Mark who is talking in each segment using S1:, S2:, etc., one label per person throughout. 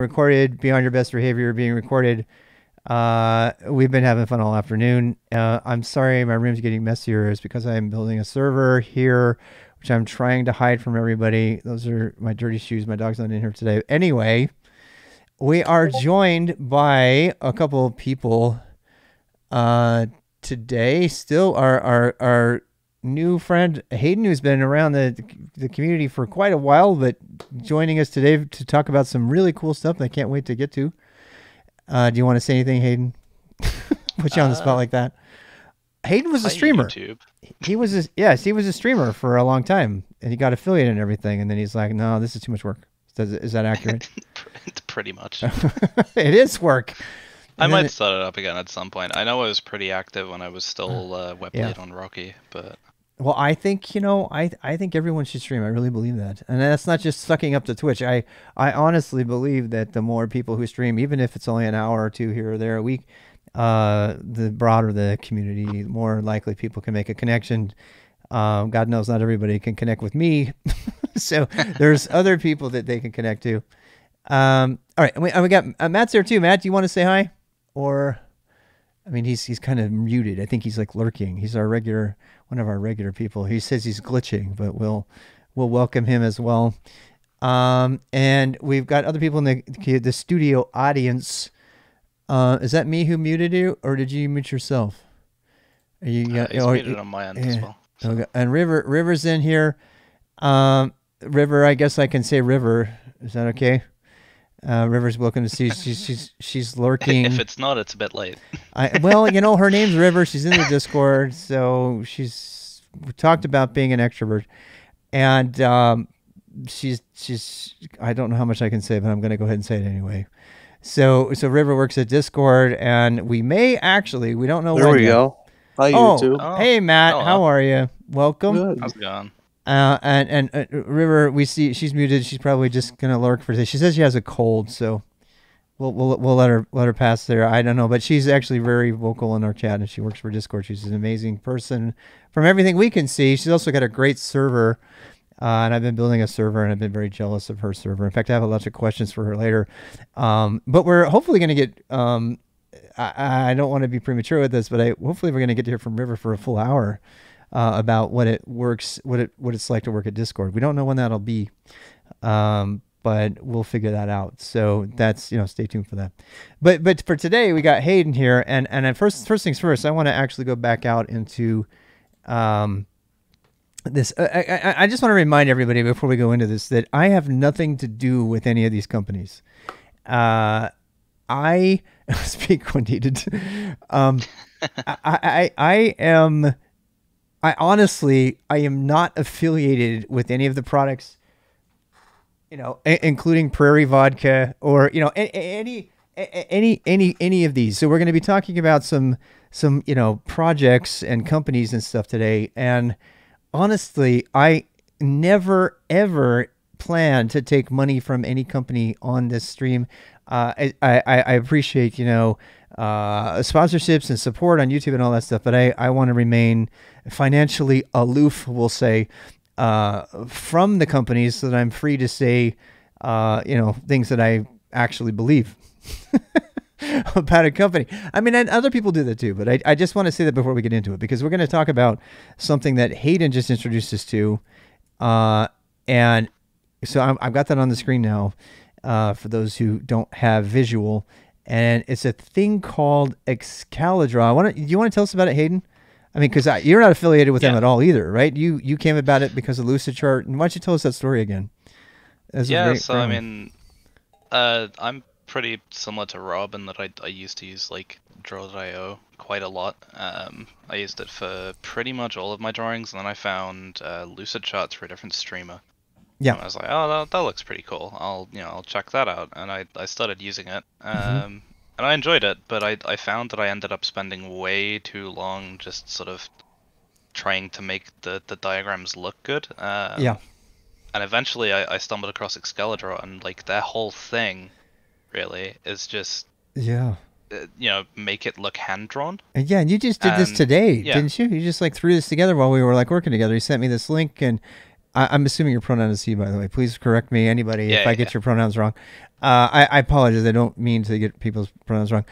S1: recorded. Beyond Your Best Behavior being recorded. We've been having fun all afternoon. I'm sorry my room's getting messier. It's because I'm building a server here, which I'm trying to hide from everybody. Those are my dirty shoes. My dog's not in here today. Anyway, we are joined by a couple of people today. Still our new friend Hayden, who's been around the community for quite a while, but joining us today to talk about some really cool stuff that I can't wait to get to. Do you want to say anything, Hayden? Put you on the spot like that. Hayden was a streamer.
S2: YouTube.
S1: He was a streamer for a long time, and he got affiliated and everything. And then he's like, "No, this is too much work." Is that accurate?
S2: Pretty much.
S1: It is work.
S2: I might start it up again at some point. I know I was pretty active when I was still web lead on Rocky, but
S1: well, I think I think everyone should stream. I really believe that, and that's not just sucking up to Twitch. I honestly believe that the more people who stream, even if it's only an hour or two here or there a week, the broader the community, the more likely people can make a connection. God knows not everybody can connect with me, so there's other people that they can connect to. All right, and we got Matt's there too. Matt, do you want to say hi? Or, I mean, he's kind of muted. I think he's like lurking. He's one of our regular people. He says he's glitching, but we'll welcome him as well. And we've got other people in the studio audience. Is that me who muted you, or did you mute yourself?
S2: He's muted on my end as well. So.
S1: Okay. And River's in here. River, I guess I can say River. Is that okay? River's welcome to see. She's lurking.
S2: If it's not, it's a bit late.
S1: Well, her name's River. She's in the Discord, so we talked about being an extrovert, and she's. I don't know how much I can say, but I'm going to go ahead and say it anyway. So River works at Discord, and we don't know.
S3: There we go. Hi, YouTube.
S1: Oh, hey Matt, how are you? Welcome.
S3: Good.
S2: How's it going?
S1: And River, we see she's muted. She's probably just gonna lurk for today. She says she has a cold, so we'll let her pass there. I don't know, but she's actually very vocal in our chat, and she works for Discord. She's an amazing person from everything we can see. She's also got a great server, and I've been building a server, and I've been very jealous of her server. In fact, I have a lot of questions for her later. But we're hopefully gonna get. I don't want to be premature with this, but hopefully we're gonna get to hear from River for a full hour. About what it's like to work at Discord. We don't know when that'll be, but we'll figure that out. So that's stay tuned for that. But for today we got Hayden here, and first things first, I want to actually go back out into this. I just want to remind everybody before we go into this that I have nothing to do with any of these companies. I speak when needed. I honestly am not affiliated with any of the products, including Prairie Vodka or any of these. So we're going to be talking about some projects and companies and stuff today. And honestly, I never ever plan to take money from any company on this stream. I appreciate sponsorships and support on YouTube and all that stuff, but I want to remain financially aloof, we'll say, from the companies, so that I'm free to say things that I actually believe about a company. I mean, and other people do that too, but I just want to say that before we get into it, because we're going to talk about something that Hayden just introduced us to, and so I've got that on the screen now for those who don't have visual. And it's a thing called Excalibur. Do you want to tell us about it, Hayden? I mean, because you're not affiliated with them at all either, right? You came about it because of Lucidchart. And why don't you tell us that story again?
S2: I mean, I'm pretty similar to Rob in that I used to use like Draw.io quite a lot. I used it for pretty much all of my drawings, and then I found Lucidchart through a different streamer.
S1: Yeah.
S2: And I was like, oh, that looks pretty cool. I'll check that out. And I started using it. And I enjoyed it, but I found that I ended up spending way too long just sort of trying to make the diagrams look good.
S1: Yeah.
S2: And eventually I stumbled across Excalibur, and like their whole thing really is just make it look hand drawn.
S1: And yeah, and you just did this today, didn't you? You just like threw this together while we were like working together. You sent me this link, and I'm assuming your pronoun is he, by the way. Please correct me, anybody, if I get your pronouns wrong. I apologize. I don't mean to get people's pronouns wrong.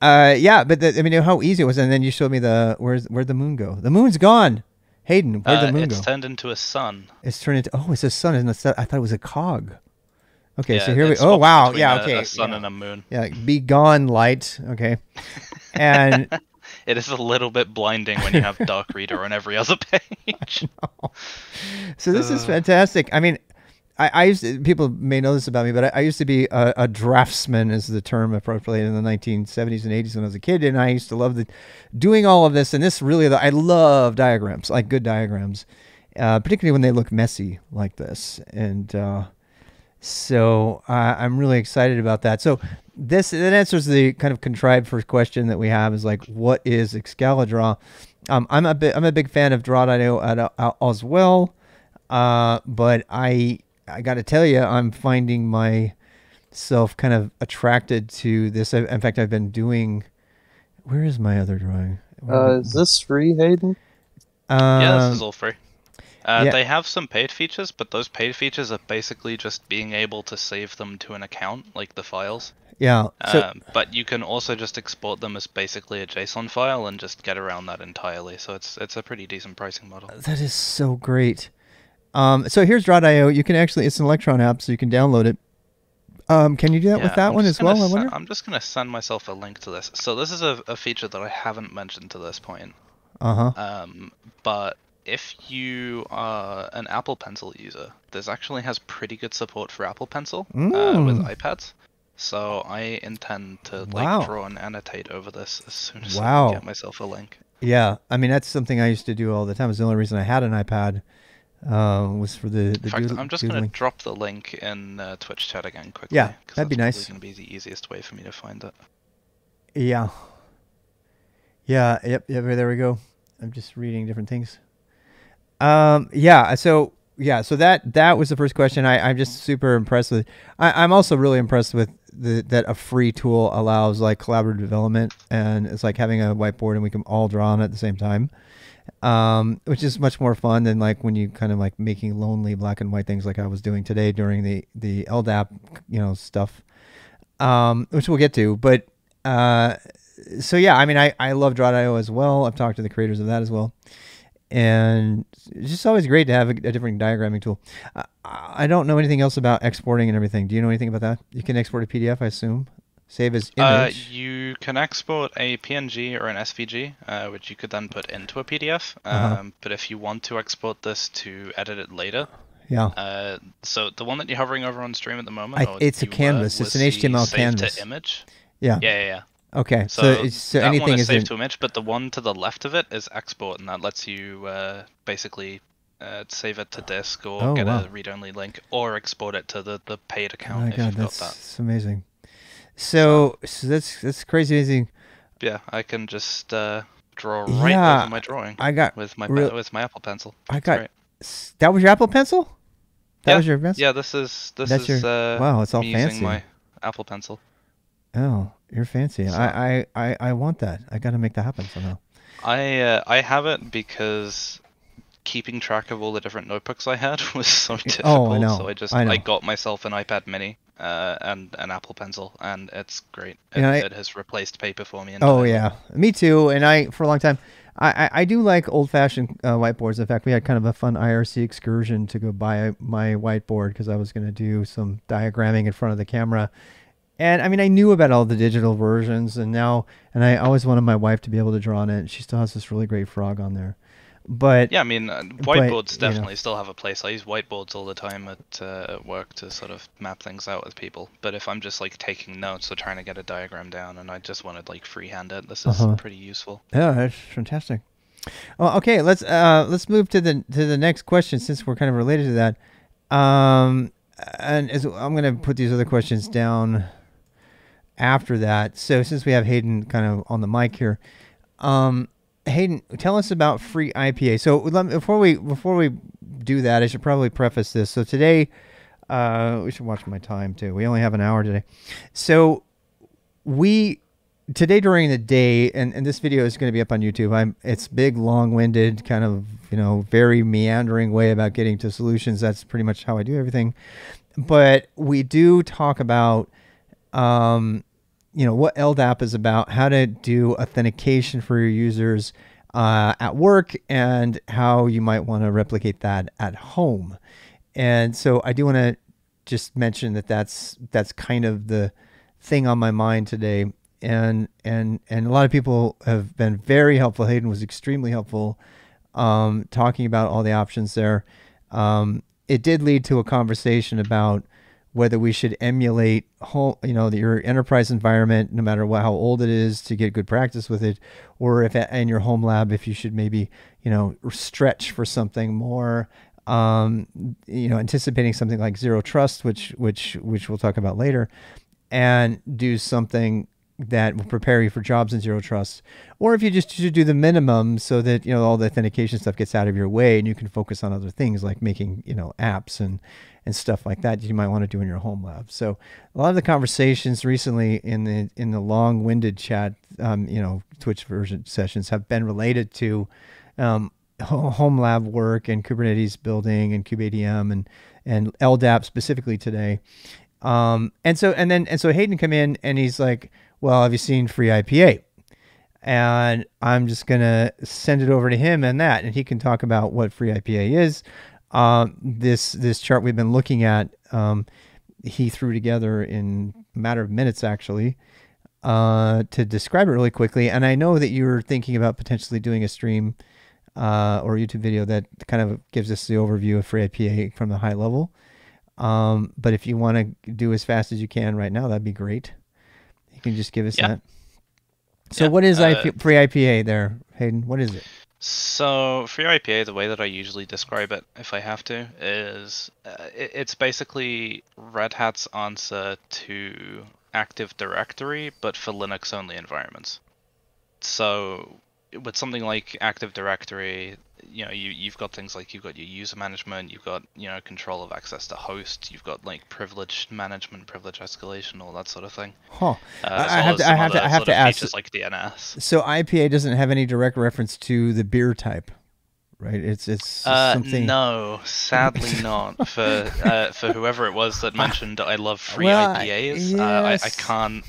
S1: Yeah, but I mean, how easy it was. And then you showed me where'd the moon go? The moon's gone. Hayden, where'd the moon go?
S2: It's turned into a sun.
S1: It's turned into, it's a sun. I thought it was a cog. Okay,
S2: yeah,
S1: so here we, oh, wow. Yeah, okay.
S2: A sun and a moon.
S1: Yeah, be gone, light. Okay. And
S2: it is a little bit blinding when you have Dark Reader on every other page.
S1: So this is fantastic. I mean, I used to, people may know this about me, but I used to be a draftsman, is the term appropriately, in the 1970s and 80s when I was a kid, and I used to love doing all of this. And this really, I love diagrams, like good diagrams, particularly when they look messy like this. And so I'm really excited about that. So that answers the kind of contrived first question that we have, is like, what is Excalidraw? I'm a big fan of Draw.io as well, but I got to tell you, I'm finding myself kind of attracted to this. In fact, I've been doing. Where is my other drawing?
S3: Is this free, Hayden?
S2: Yeah, this is all free.
S1: Yeah.
S2: They have some paid features, but those paid features are basically just being able to save them to an account, like the files.
S1: Yeah.
S2: But you can also just export them as basically a JSON file and just get around that entirely. So it's a pretty decent pricing model.
S1: That is so great. So here's Draw.io. You can actually, it's an Electron app, so you can download it. Can you do that with that one as well, I wonder?
S2: I'm just going to send myself a link to this. So this is a feature that I haven't mentioned to this point. But if you are an Apple Pencil user, this actually has pretty good support for Apple Pencil with iPads. So I intend to draw and annotate over this as soon as I can get myself a link.
S1: Yeah, I mean, that's something I used to do all the time. It's the only reason I had an iPad. Was for the
S2: In fact, I'm just going to drop the link in Twitch chat again quickly.
S1: Yeah, that'd be nice.
S2: It's going to be the easiest way for me to find it.
S1: Yeah. Yeah. Yep. There we go. I'm just reading different things. So that was the first question. I'm just super impressed with. I'm also really impressed with that a free tool allows like collaborative development, and it's like having a whiteboard and we can all draw on it at the same time. Which is much more fun than like when you kind of like making lonely black and white things like I was doing today during the LDAP, stuff, which we'll get to. But so yeah, I mean, I love Draw.io as well. I've talked to the creators of that as well. And it's just always great to have a different diagramming tool. I don't know anything else about exporting and everything. Do you know anything about that? You can export a PDF, I assume. Save as image.
S2: You can export a PNG or an SVG, which you could then put into a PDF. But if you want to export this to edit it later, so the one that you're hovering over on stream at the moment,
S1: it's a canvas. It's an HTML canvas.
S2: To image.
S1: Yeah. Okay.
S2: So
S1: that
S2: anything
S1: one
S2: is saved to image, but the one to the left of it is export, and that lets you basically save it to disk or get a read-only link, or export it to the paid account if you've got that.
S1: That's amazing. So that's crazy amazing.
S2: Yeah, I can just draw right over my drawing. With my Apple Pencil.
S1: That was your Apple Pencil? That was your pencil?
S2: Yeah, this is
S1: wow, it's all
S2: me
S1: fancy.
S2: Using my Apple Pencil.
S1: Oh, you're fancy. So, I want that. I got to make that happen somehow.
S2: I have it because keeping track of all the different notebooks I had was so difficult.
S1: I know.
S2: So I got myself an iPad Mini and an Apple Pencil, and it's great. It has replaced paper for me entirely.
S1: Oh yeah, me too. And for a long time, I do like old-fashioned whiteboards. In fact, we had kind of a fun IRC excursion to go buy my whiteboard because I was going to do some diagramming in front of the camera. And I mean, I knew about all the digital versions, and I always wanted my wife to be able to draw on it. She still has this really great frog on there. But
S2: yeah, I mean, whiteboards definitely still have a place. I use whiteboards all the time at work to sort of map things out with people. But if I'm just like taking notes or trying to get a diagram down, and I just want to like freehand it, this is pretty useful.
S1: Yeah, that's fantastic. Well, okay, let's move to the next question since we're kind of related to that. And I'm going to put these other questions down after that. So since we have Hayden kind of on the mic here, Hayden, tell us about FreeIPA. So before we do that, I should probably preface this. So today, we should watch my time too. We only have an hour today. So we today during the day, and this video is going to be up on YouTube. It's big, long-winded, kind of, very meandering way about getting to solutions. That's pretty much how I do everything. But we do talk about, what LDAP is about, how to do authentication for your users at work, and how you might want to replicate that at home. And so I do want to just mention that's kind of the thing on my mind today. And a lot of people have been very helpful. Hayden was extremely helpful, talking about all the options there. It did lead to a conversation about whether we should emulate your enterprise environment, no matter how old it is, to get good practice with it, or if in your home lab, if you should maybe stretch for something more, anticipating something like zero trust, which we'll talk about later, and do something that will prepare you for jobs in zero trust, or if you just should do the minimum so that all the authentication stuff gets out of your way and you can focus on other things like making apps and stuff like that you might want to do in your home lab. So a lot of the conversations recently in the long-winded chat, Twitch version sessions have been related to home lab work and Kubernetes building and kubeadm and LDAP specifically today. And so Hayden come in and he's like, well, have you seen FreeIPA? And I'm just going to send it over to him and he can talk about what FreeIPA is. This chart we've been looking at, he threw together in a matter of minutes, actually, to describe it really quickly. And I know that you were thinking about potentially doing a stream or YouTube video that kind of gives us the overview of FreeIPA from the high level. But if you want to do as fast as you can right now, that'd be great. You can just give us that. So what is FreeIPA there, Hayden? What is it?
S2: So FreeIPA, the way that I usually describe it, if I have to, is it's basically Red Hat's answer to Active Directory, but for Linux-only environments. So with something like Active Directory, you've got things like you've got your user management, you've got control of access to host, you've got like privilege management, privilege escalation, all that sort of thing.
S1: I have to ask.
S2: Features like DNS.
S1: So IPA doesn't have any direct reference to the beer type, right? It's something.
S2: No, sadly not. For whoever it was that mentioned I love free IPAs,
S1: yes.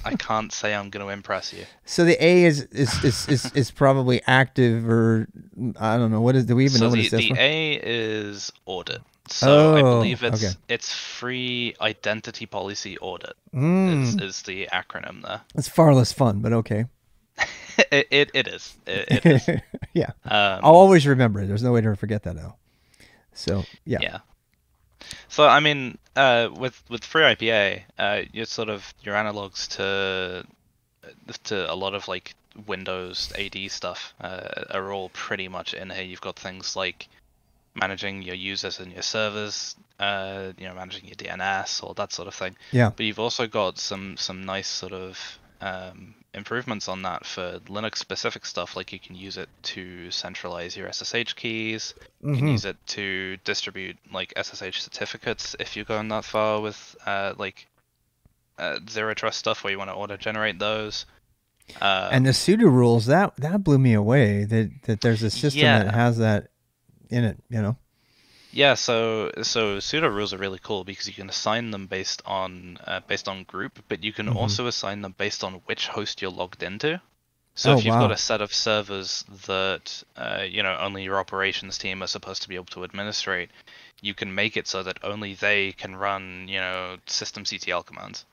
S2: I can't say I'm going to impress you.
S1: So the A is probably active, or I don't know what is. Do we even know what it says?
S2: The A is audit. So I believe it's Free Identity Policy Audit is the acronym there.
S1: It's far less fun, but okay.
S2: It is. It is.
S1: Yeah. I'll always remember it. There's no way to forget that though. So yeah.
S2: Yeah. So I mean, with FreeIPA, you're sort of your analogs to a lot of like Windows AD stuff are all pretty much in here. You've got things like managing your users and your servers, managing your DNS, all that sort of thing.
S1: Yeah.
S2: But you've also got some nice sort of improvements on that for Linux specific stuff, like you can use it to centralize your SSH keys. You can use it to distribute like SSH certificates if you're going that far with zero trust stuff where you want to auto generate those.
S1: And the sudo rules that blew me away, that there's a system that has that in it,
S2: Yeah, so sudo rules are really cool because you can assign them based on group, but you can also assign them based on which host you're logged into. So if you've got a set of servers that only your operations team are supposed to be able to administrate, you can make it so that only they can run systemctl commands.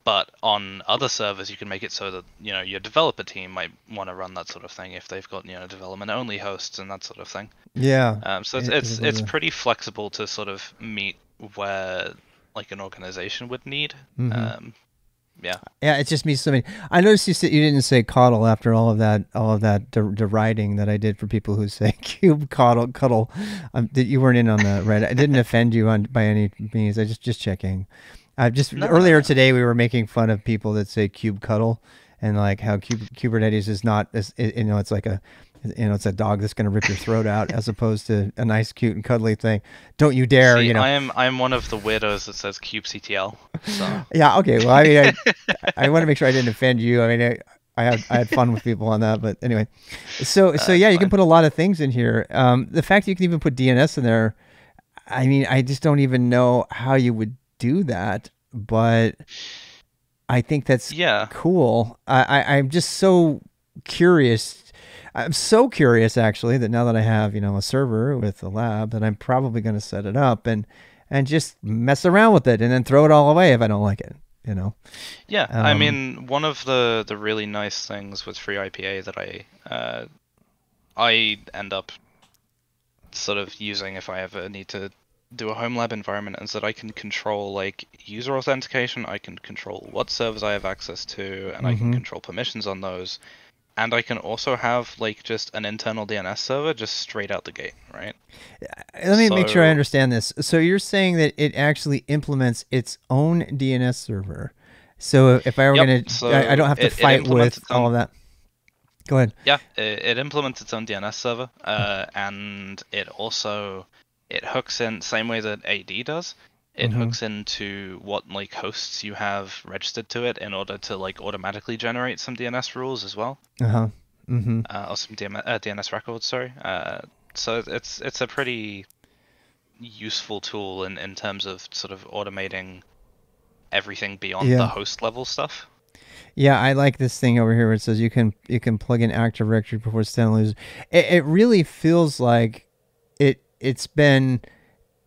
S2: But on other servers, you can make it so that your developer team might want to run that sort of thing if they've got development only hosts and that sort of thing.
S1: Yeah.
S2: So it's pretty flexible to sort of meet where like an organization would need. Yeah.
S1: Yeah, it just means so many. I noticed you didn't say coddle after all of that deriding that I did for people who say cube cuddle. You weren't in on that, right? I didn't offend you by any means. I just checking. Earlier today we were making fun of people that say cube cuddle and like how Kubernetes is not, it's like You know, it's a dog that's going to rip your throat out, as opposed to a nice, cute, and cuddly thing. Don't you dare!
S2: See,
S1: you know,
S2: I'm one of the weirdos that says CubeCTL. So
S1: yeah, okay. Well, I mean, I want to make sure I didn't offend you. I mean, I had fun with people on that, but anyway. So yeah, you can put a lot of things in here. The fact that you can even put DNS in there, I mean, I just don't even know how you would do that, but I think that's cool. I'm just so curious. I'm so curious, actually, that now that I have, you know, a server with a lab, that I'm probably going to set it up and just mess around with it and then throw it all away if I don't like it, you know?
S2: Yeah, I mean, one of the really nice things with FreeIPA that I end up sort of using if I ever need to do a home lab environment is that I can control like user authentication, I can control what servers I have access to, and I can control permissions on those. And I can also have like just an internal DNS server just straight out the gate, right?
S1: Let me make sure I understand this. So you're saying that it actually implements its own DNS server. So if I were going to, I don't have to fight with all of that. Go ahead.
S2: Yeah, it implements its own DNS server, and it hooks in same way that AD does. It hooks into what like hosts you have registered to it in order to like automatically generate some DNS rules as well. Or some DNS records, sorry. So it's a pretty useful tool in terms of sort of automating everything beyond the host level stuff.
S1: Yeah, I like this thing over here where it says you can plug in Active Directory before standalone users. It really feels like it's been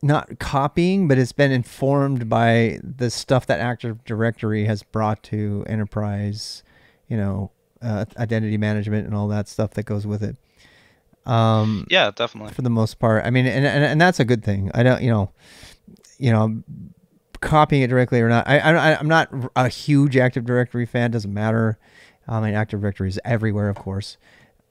S1: not copying, but it's been informed by the stuff that Active Directory has brought to enterprise, you know, identity management and all that stuff that goes with it.
S2: Yeah, definitely.
S1: For the most part, I mean, and that's a good thing. I don't, you know, copying it directly or not. I'm not a huge Active Directory fan. Doesn't matter. I mean, Active Directory is everywhere, of course.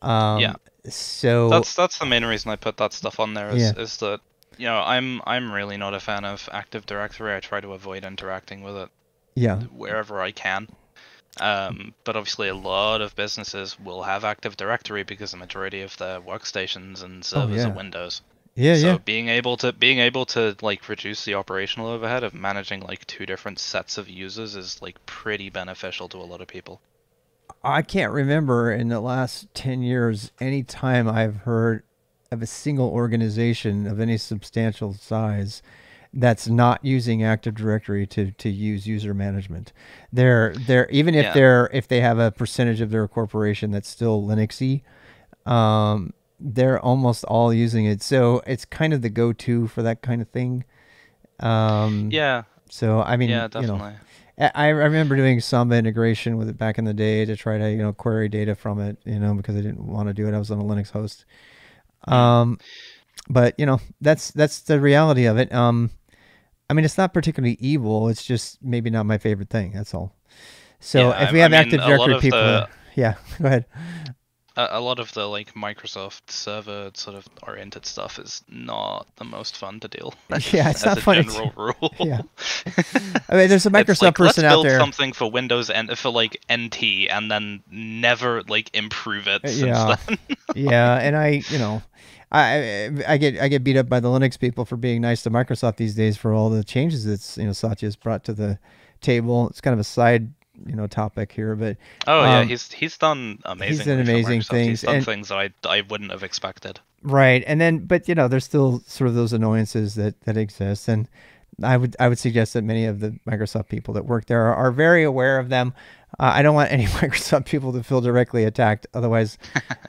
S2: Yeah.
S1: So
S2: that's the main reason I put that stuff on there is that. You know, I'm really not a fan of Active Directory. I try to avoid interacting with it wherever I can. But obviously a lot of businesses will have Active Directory because the majority of their workstations and servers are Windows. So being able to like reduce the operational overhead of managing like two different sets of users is like pretty beneficial to a lot of people.
S1: I can't remember in the last 10 years any time I've heard of a single organization of any substantial size that's not using Active Directory to use user management. They're even if if they have a percentage of their corporation that's still Linuxy, they're almost all using it. So it's kind of the go-to for that kind of thing. So I mean,
S2: definitely.
S1: You know, I remember doing Samba integration with it back in the day to try to, you know, query data from it, you know, because I didn't want to do it. I was on a Linux host. But you know, that's the reality of it. I mean, it's not particularly evil. It's just maybe not my favorite thing. That's all. So if we have Active Directory people, go ahead.
S2: A lot of the like Microsoft server sort of oriented stuff is not the most fun to deal with.
S1: Yeah, it's not fun.
S2: General rule.
S1: Yeah. I mean, there's a Microsoft person out there.
S2: Let's build something for Windows and for like NT, and then never like improve it since then.
S1: Yeah, and I get beat up by the Linux people for being nice to Microsoft these days for all the changes that's, you know, Satya's brought to the table. It's kind of a side, you know, topic here, but
S2: he's done amazing.
S1: He's done amazing things.
S2: He's done things that I wouldn't have expected.
S1: Right, and then but you know, there's still sort of those annoyances that exist, and I would suggest that many of the Microsoft people that work there are very aware of them. I don't want any Microsoft people to feel directly attacked. Otherwise,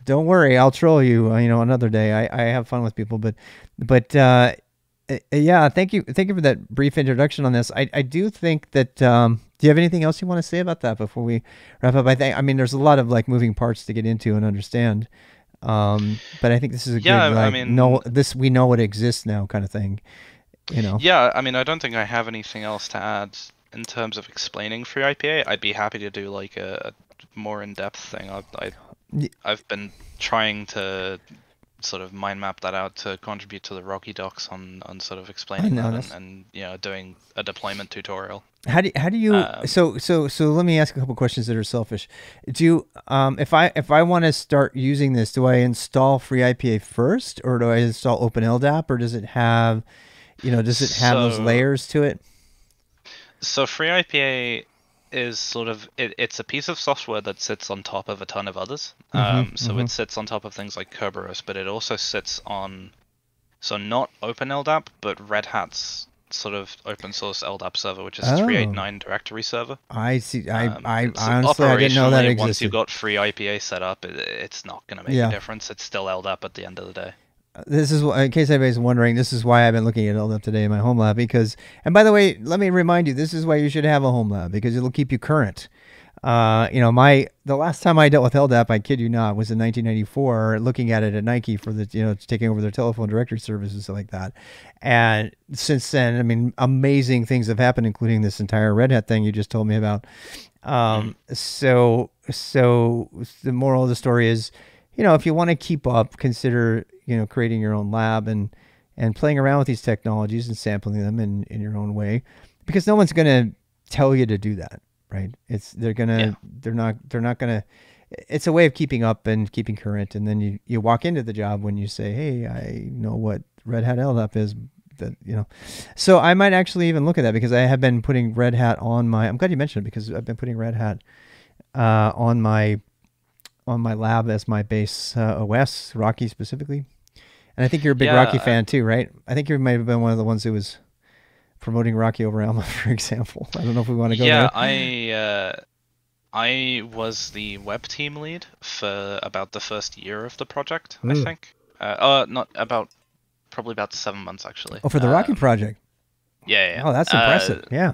S1: don't worry, I'll troll you. You know, another day. I have fun with people, but yeah. Thank you for that brief introduction on this. I do think that. Do you have anything else you want to say about that before we wrap up? I mean, there's a lot of like moving parts to get into and understand. But I think this is a good. I mean, we know it exists now, kind of thing. You know.
S2: Yeah, I mean, I don't think I have anything else to add in terms of explaining FreeIPA. I'd be happy to do like a more in-depth thing. I've been trying to sort of mind map that out to contribute to the Rocky Docs on sort of explaining that and you know, doing a deployment tutorial.
S1: How do you so let me ask a couple questions that are selfish. Do you if I want to start using this, do I install FreeIPA first, or do I install OpenLDAP, or does it have, does it have those layers to it?
S2: So FreeIPA is sort of it's a piece of software that sits on top of a ton of others. It sits on top of things like Kerberos, but it also sits on, so not OpenLDAP, but Red Hat's sort of open source LDAP server, which is 389 directory server.
S1: I see. I honestly I didn't know that existed.
S2: Once you've got FreeIPA set up, it's not going to make a difference. It's still LDAP at the end of the day.
S1: This is, in case anybody's wondering, this is why I've been looking at LDAP today in my home lab, because, and by the way, let me remind you, this is why you should have a home lab, because it'll keep you current. The last time I dealt with LDAP, I kid you not, was in 1994, looking at it at Nike for the, taking over their telephone directory service and stuff like that. And since then, I mean, amazing things have happened, including this entire Red Hat thing you just told me about. So the moral of the story is, if you want to keep up, consider, creating your own lab and playing around with these technologies and sampling them in your own way, because no one's going to tell you to do that. Right. They're not gonna, it's a way of keeping up and keeping current. And then you walk into the job when you say, hey, I know what Red Hat LDAP is, so I might actually even look at that, because I have been putting Red Hat on I'm glad you mentioned it, because I've been putting Red Hat, on my lab as my base, OS, Rocky specifically. And I think you're a big Rocky fan too, right? I think you might have been one of the ones who was promoting Rocky over Alma, for example. I don't know if we want to go there.
S2: Yeah, I was the web team lead for about the first year of the project, I think. Probably about 7 months, actually.
S1: Oh, for the Rocky project?
S2: Yeah.
S1: Oh, that's impressive. Yeah,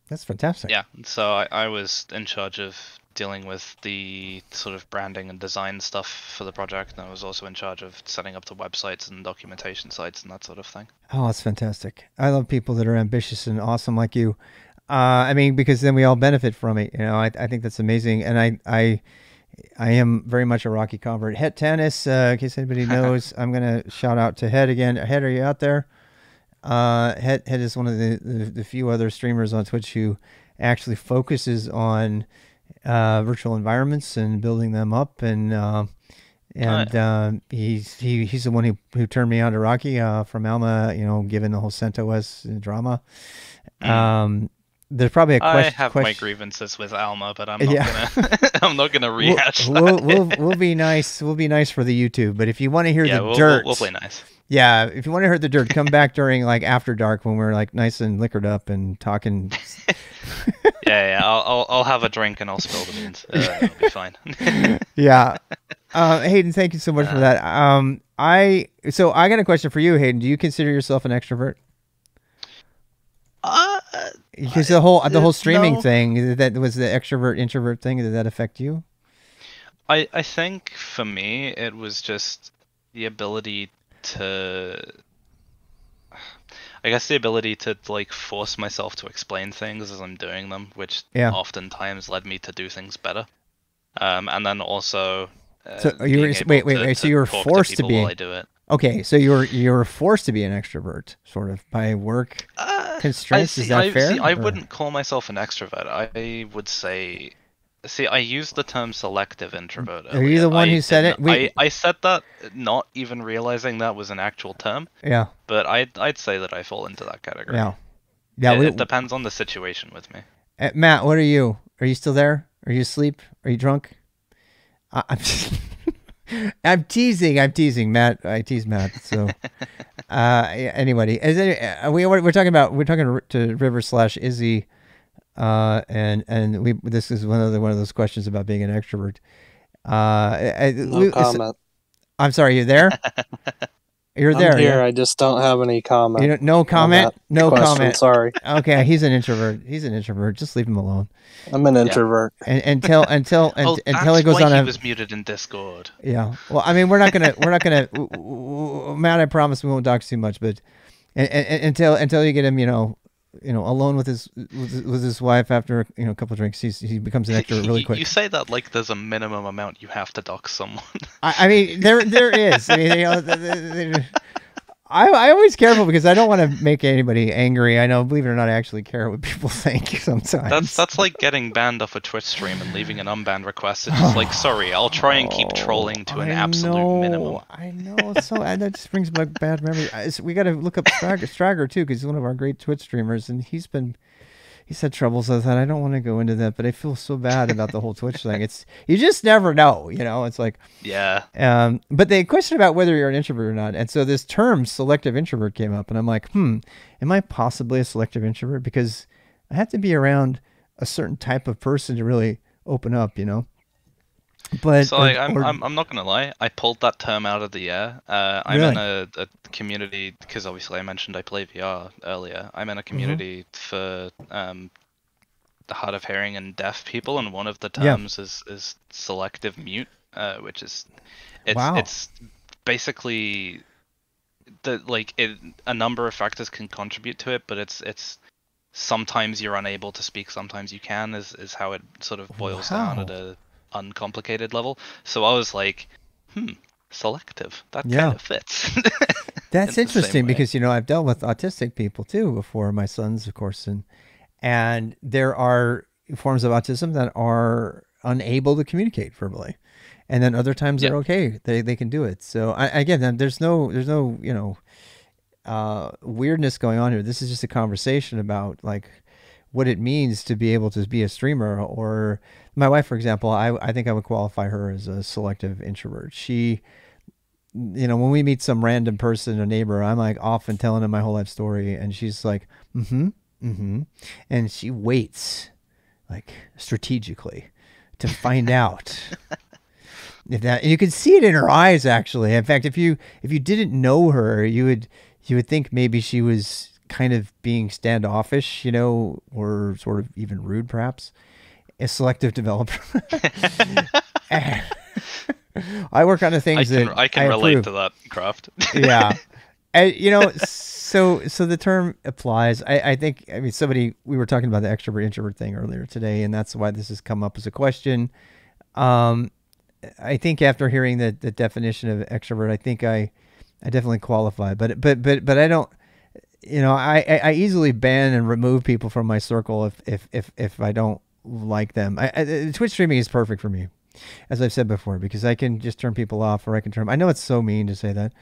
S1: that's fantastic.
S2: Yeah, so I was in charge of dealing with the sort of branding and design stuff for the project, and I was also in charge of setting up the websites and documentation sites and that sort of thing.
S1: Oh, that's fantastic. I love people that are ambitious and awesome like you. I mean, because then we all benefit from it. I think that's amazing. And I am very much a Rocky convert. Het Tennis, in case anybody knows, I'm going to shout out to Het again. Het, are you out there? Het is one of the few other streamers on Twitch who actually focuses on virtual environments and building them up, and he's the one who turned me on to Rocky from Alma, given the whole CentOS drama. There's probably a question.
S2: I have my grievances with Alma, but I'm not gonna I'm not gonna rehash
S1: we'll be nice. We'll be nice for the YouTube, but if you want to hear the dirt,
S2: we'll play nice.
S1: Yeah, if you want to hear the dirt, come back during after dark when we're nice and liquored up and talking.
S2: Yeah. I'll have a drink and I'll spill the beans. It'll be fine.
S1: Yeah. Hayden, thank you so much for that. I got a question for you, Hayden. Do you consider yourself an extrovert? Because the whole streaming thing, that was the extrovert introvert thing. Did that affect you?
S2: I think for me it was just the ability to, I guess the ability to force myself to explain things as I'm doing them, which oftentimes led me to do things better. And then also,
S1: so you were so you were forced to be.
S2: While I do it.
S1: Okay, so you were forced to be an extrovert, sort of by work constraints. Is that fair?
S2: I wouldn't call myself an extrovert. I would say. See, I use the term selective introvert.
S1: Are you the one who said it?
S2: I said that not even realizing that was an actual term.
S1: Yeah.
S2: But I'd say that I fall into that category.
S1: Yeah.
S2: It depends on the situation with me.
S1: Matt, what are you? Are you still there? Are you asleep? Are you drunk? I'm teasing Matt. I tease Matt. So anyway, we're talking to River/Izzy. And this is one of those questions about being an extrovert.
S3: No comment.
S1: I'm sorry, you're there? You're there.
S3: I'm here. I just don't have any comment.
S1: No comment? No comment.
S3: Sorry.
S1: Okay, he's an introvert. Just leave him alone.
S3: I'm an introvert.
S1: And until he goes on.
S2: He was muted in Discord.
S1: Yeah. Well, I mean, we're not gonna. Matt, I promise we won't talk too much, but until you get him, alone with his wife after a couple of drinks, he becomes an extrovert really quick.
S2: You say that like there's a minimum amount you have to dox someone.
S1: I mean, there is. I mean, I always careful because I don't want to make anybody angry. I know, believe it or not, I actually care what people think sometimes.
S2: That's like getting banned off a Twitch stream and leaving an unbanned request. It's just like, sorry, I'll try and keep trolling to an absolute minimum.
S1: I know. So that just brings back bad memories. We got to look up Strager too, because he's one of our great Twitch streamers, and he's had troubles with that. I don't want to go into that, but I feel so bad about the whole Twitch thing. You just never know, It's like,
S2: yeah.
S1: But they question about whether you're an introvert or not, and so this term selective introvert came up, and I'm like, am I possibly a selective introvert? Because I have to be around a certain type of person to really open up, But
S2: so like, I'm not gonna lie, I pulled that term out of the air. I'm
S1: really?
S2: in a community, because obviously I mentioned I play VR earlier. I'm in a community for the hard of hearing and deaf people, and one of the terms is selective mute, which is it's basically a number of factors can contribute to it, but it's sometimes you're unable to speak, sometimes you can, is how it sort of boils down at a uncomplicated level. So I was like, selective. That kind of fits.
S1: That's interesting because I've dealt with autistic people too before, my sons, of course, and there are forms of autism that are unable to communicate verbally, and then other times they're okay. They can do it. So again, there's no weirdness going on here. This is just a conversation about like what it means to be able to be a streamer. Or my wife, for example, I think I would qualify her as a selective introvert. She, when we meet some random person, a neighbor, I'm like often telling them my whole life story, and she's like, and she waits like strategically to find out if that, and you can see it in her eyes, actually. In fact, if you didn't know her, you would think maybe she was kind of being standoffish, or sort of even rude, perhaps. A selective developer. I work on the things
S2: I can relate to that, Craft.
S1: Yeah. And, so the term applies. I think, we were talking about the extrovert introvert thing earlier today, and that's why this has come up as a question. I think after hearing the definition of extrovert, I think I definitely qualify, but I don't, I easily ban and remove people from my circle if I don't like them. Twitch streaming is perfect for me, as I've said before, because I can just turn people off, or I can turn. I know it's so mean to say that,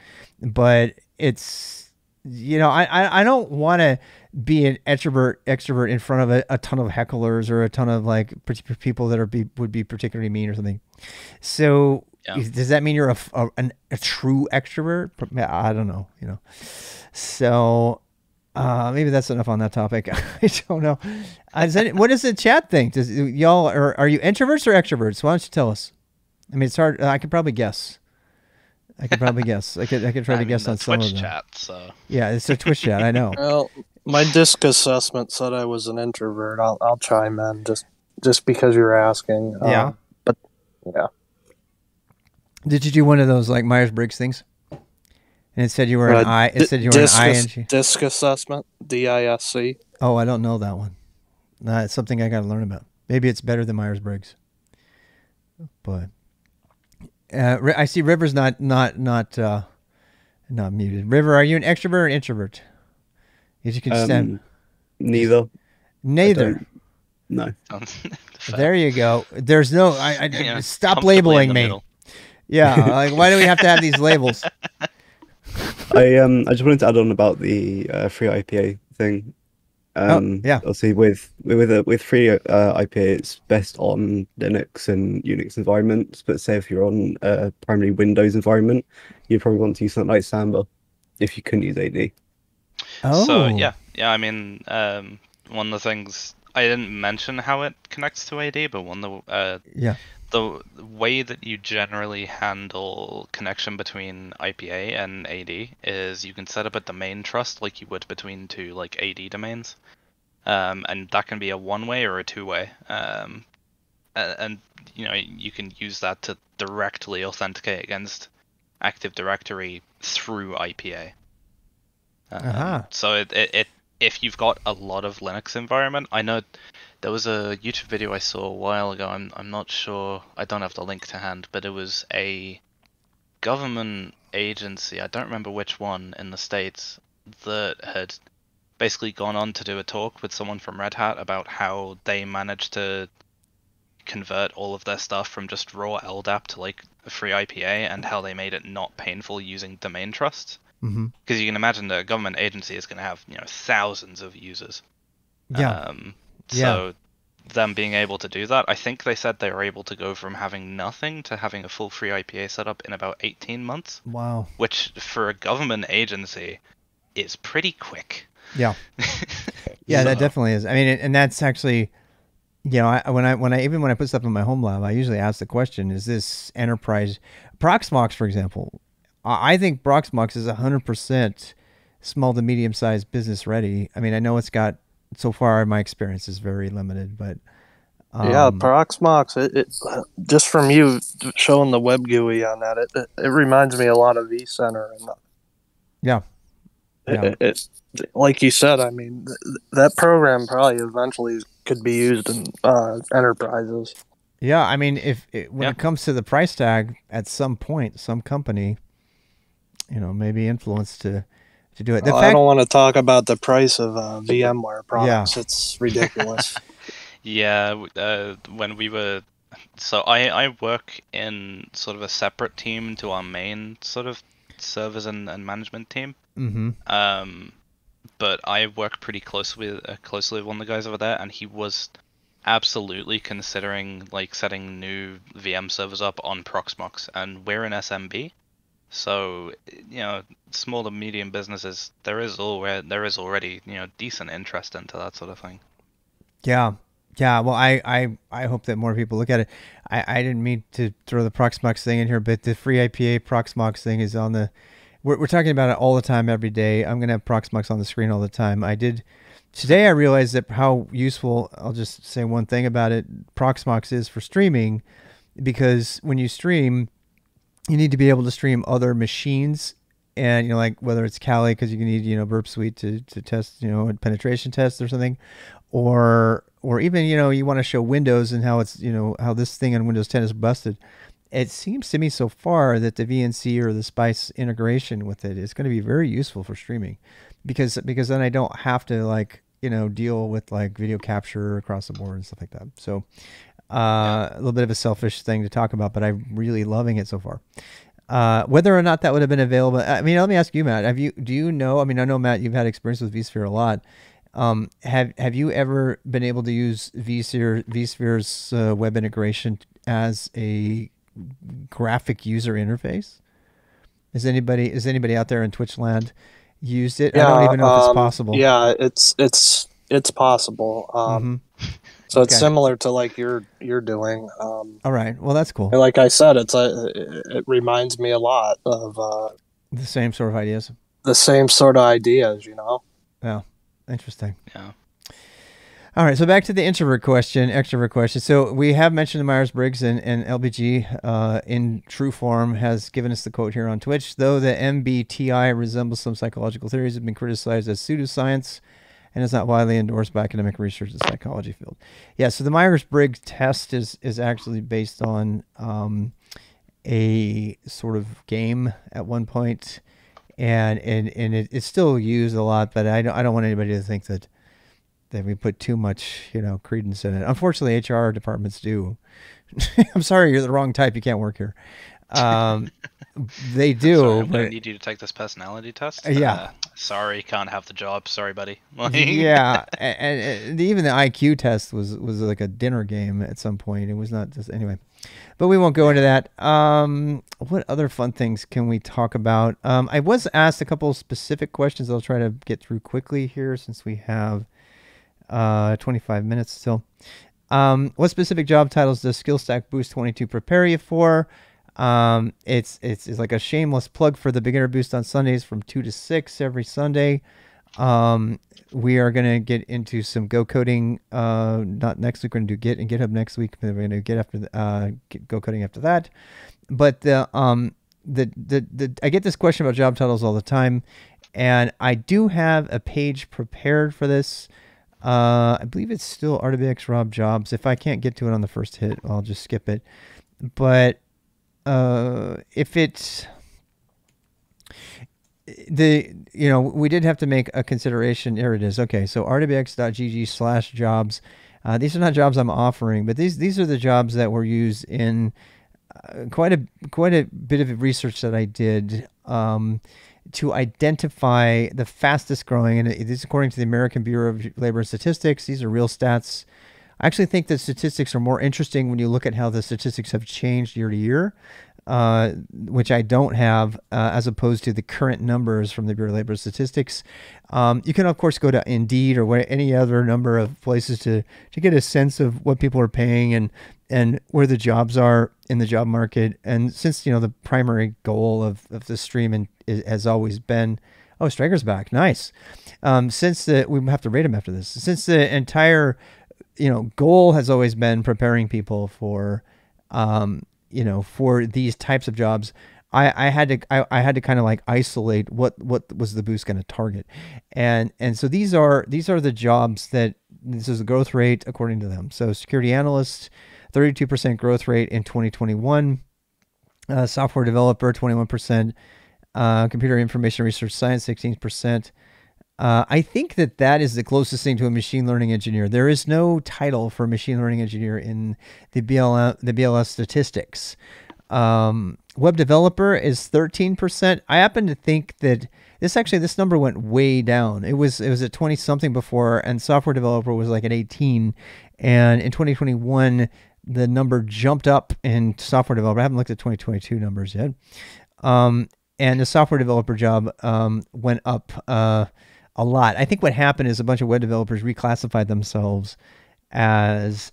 S1: but it's, I don't want to be an extrovert in front of a ton of hecklers or a ton of like people that would be particularly mean or something. So does that mean you're a true extrovert? I don't know, So maybe that's enough on that topic. I don't know. What does the chat think? Y'all are you introverts or extroverts? Why don't you tell us? It's hard. I could probably guess. I could try to guess on some
S2: Twitch
S1: of them.
S2: Chat, so.
S1: Yeah, it's a Twitch chat. I know.
S3: Well, my disc assessment said I was an introvert. I'll chime in just because you're asking.
S1: Yeah.
S3: But yeah.
S1: Did you do one of those like Myers-Briggs things? And it said you were an I. It said you were an ING.
S3: Disc assessment, DISC.
S1: Oh, I don't know that one. It's something I got to learn about. Maybe it's better than Myers-Briggs. But I see River's not muted. River, are you an extrovert or introvert? If you can stand.
S4: Neither. No.
S1: There you go. There's no. Stop labeling me. Yeah, like why do we have to have these labels?
S4: I just wanted to add on about the FreeIPA thing.
S1: Yeah.
S4: Obviously, with FreeIPA, it's best on Linux and Unix environments. But say if you're on a primarily Windows environment, you'd probably want to use something like Samba if you couldn't use AD.
S1: Oh.
S2: So yeah. One of the things I didn't mention how it connects to AD, but the way that you generally handle connection between IPA and AD is you can set up a domain trust like you would between two like AD domains, and that can be a one-way or a two-way, and you can use that to directly authenticate against Active Directory through IPA. So if you've got a lot of Linux environment, I know there was a YouTube video I saw a while ago. I'm not sure. I don't have the link to hand, but it was a government agency, I don't remember which one in the States, that had basically gone on to do a talk with someone from Red Hat about how they managed to convert all of their stuff from just raw LDAP to like a FreeIPA, and how they made it not painful using domain trusts. Because you can imagine that a government agency is going to have, you know, thousands of users.
S1: Yeah.
S2: So them being able to do that, I think they said they were able to go from having nothing to having a full FreeIPA setup in about 18 months.
S1: Wow.
S2: Which for a government agency is pretty quick.
S1: Yeah. Yeah, that definitely is. I mean, and that's actually, you know, when I put stuff in my home lab, I usually ask the question: is this enterprise? Proxmox, for example, I think Proxmox is 100% small to medium sized business ready. I mean, I know it's got, so far my experience is very limited, but
S3: yeah, Proxmox. It just from you showing the web GUI on that, it reminds me a lot of vCenter. And
S1: yeah.
S3: It, like you said, I mean, that program probably eventually could be used in enterprises.
S1: Yeah, I mean, when it comes to the price tag, at some point, some company, you know, may be influenced to do it.
S3: I don't want to talk about the price of VMware products.
S1: Yeah.
S3: It's ridiculous.
S2: When we were, so I work in sort of a separate team to our main sort of servers and management team. But I work pretty closely with one of the guys over there, and he was absolutely considering like setting new VM servers up on Proxmox, and we're in SMB. So, you know, small to medium businesses, there is already, you know, decent interest into that sort of thing.
S1: Yeah. Well, I hope that more people look at it. I didn't mean to throw the Proxmox thing in here, but the FreeIPA Proxmox thing is on the. We're talking about it all the time, every day. I'm gonna have Proxmox on the screen all the time. Today I realized that how useful. I'll just say one thing about it. Proxmox is for streaming, because when you stream, you need to be able to stream other machines, and, you know, like whether it's Kali, because you need, you know, Burp Suite to test, you know, a penetration test or something, or even, you know, you want to show Windows and how it's, you know, how this thing on Windows 10 is busted. It seems to me so far that the VNC or the Spice integration with it is going to be very useful for streaming, because then I don't have to, like, you know, deal with like video capture across the board and stuff like that. So a little bit of a selfish thing to talk about, but I'm really loving it so far. Whether or not that would have been available, I mean, let me ask you, Matt. Do you know? I mean, I know, Matt, you've had experience with vSphere a lot. Have you ever been able to use vSphere's web integration as a graphic user interface? Is anybody out there in Twitch land used it?
S3: Yeah,
S1: I don't even know if it's possible.
S3: Yeah, it's possible. So it's similar to like you're doing.
S1: All right. Well, that's cool.
S3: Like I said, it reminds me a lot of
S1: the same sort of ideas.
S3: The same sort of ideas, you know.
S1: Yeah. Interesting.
S2: Yeah.
S1: All right, so back to the extrovert question. So we have mentioned the Myers-Briggs, and LBG in true form has given us the quote here on Twitch. Though the MBTI resembles some psychological theories, have been criticized as pseudoscience and is not widely endorsed by academic research in the psychology field. Yeah, so the Myers-Briggs test is actually based on a sort of game at one point, and it's still used a lot, but I don't want anybody to think that we put too much, you know, credence in it. Unfortunately, HR departments do. I'm sorry, you're the wrong type. You can't work here. They do.
S2: Sorry, I'm gonna need you to take this personality test.
S1: Yeah.
S2: Sorry, can't have the job. Sorry, buddy.
S1: Yeah, and even the IQ test was like a dinner game at some point. It was not just, anyway. But we won't go into that. What other fun things can we talk about? I was asked a couple of specific questions I'll try to get through quickly here, since we have 25 minutes still. What specific job titles does SKILSTAK Boost 22 prepare you for? It's like a shameless plug for the beginner boost on Sundays from 2 to 6 every Sunday. We are going to get into some Go coding, not next week. We're going to do Git and GitHub next week. We're going to get after the, Go coding after that. But I get this question about job titles all the time, and I do have a page prepared for this. I believe it's still RWX Rob Jobs. If I can't get to it on the first hit, I'll just skip it. But if it's, We did have to make a consideration. Here it is. Okay, so rwx.gg/jobs. These are not jobs I'm offering, but these are the jobs that were used in quite a bit of research that I did to identify the fastest growing, and this is according to the American Bureau of Labor and Statistics. These are real stats. I actually think that statistics are more interesting when you look at how the statistics have changed year to year, which I don't have, as opposed to the current numbers from the Bureau of Labor and Statistics. You can, of course, go to Indeed or any other number of places to get a sense of what people are paying and where the jobs are in the job market. And since, the primary goal of the stream has always been, oh, Striker's back. Nice. We have to rate him after this. Since the entire goal has always been preparing people for, for these types of jobs, I had to kind of like isolate what was the boost going to target, and so these are the jobs that this is the growth rate according to them. So security analyst, 32% growth rate in 2021, software developer 21%, computer information research science 16%. I think that is the closest thing to a machine learning engineer. There is no title for machine learning engineer in the BLS statistics. Web developer is 13%. I happen to think that this number went way down. It was at 20 something before, and software developer was like at 18. And in 2021, the number jumped up in software developer. I haven't looked at 2022 numbers yet. And the software developer job went up a lot. I think what happened is a bunch of web developers reclassified themselves as,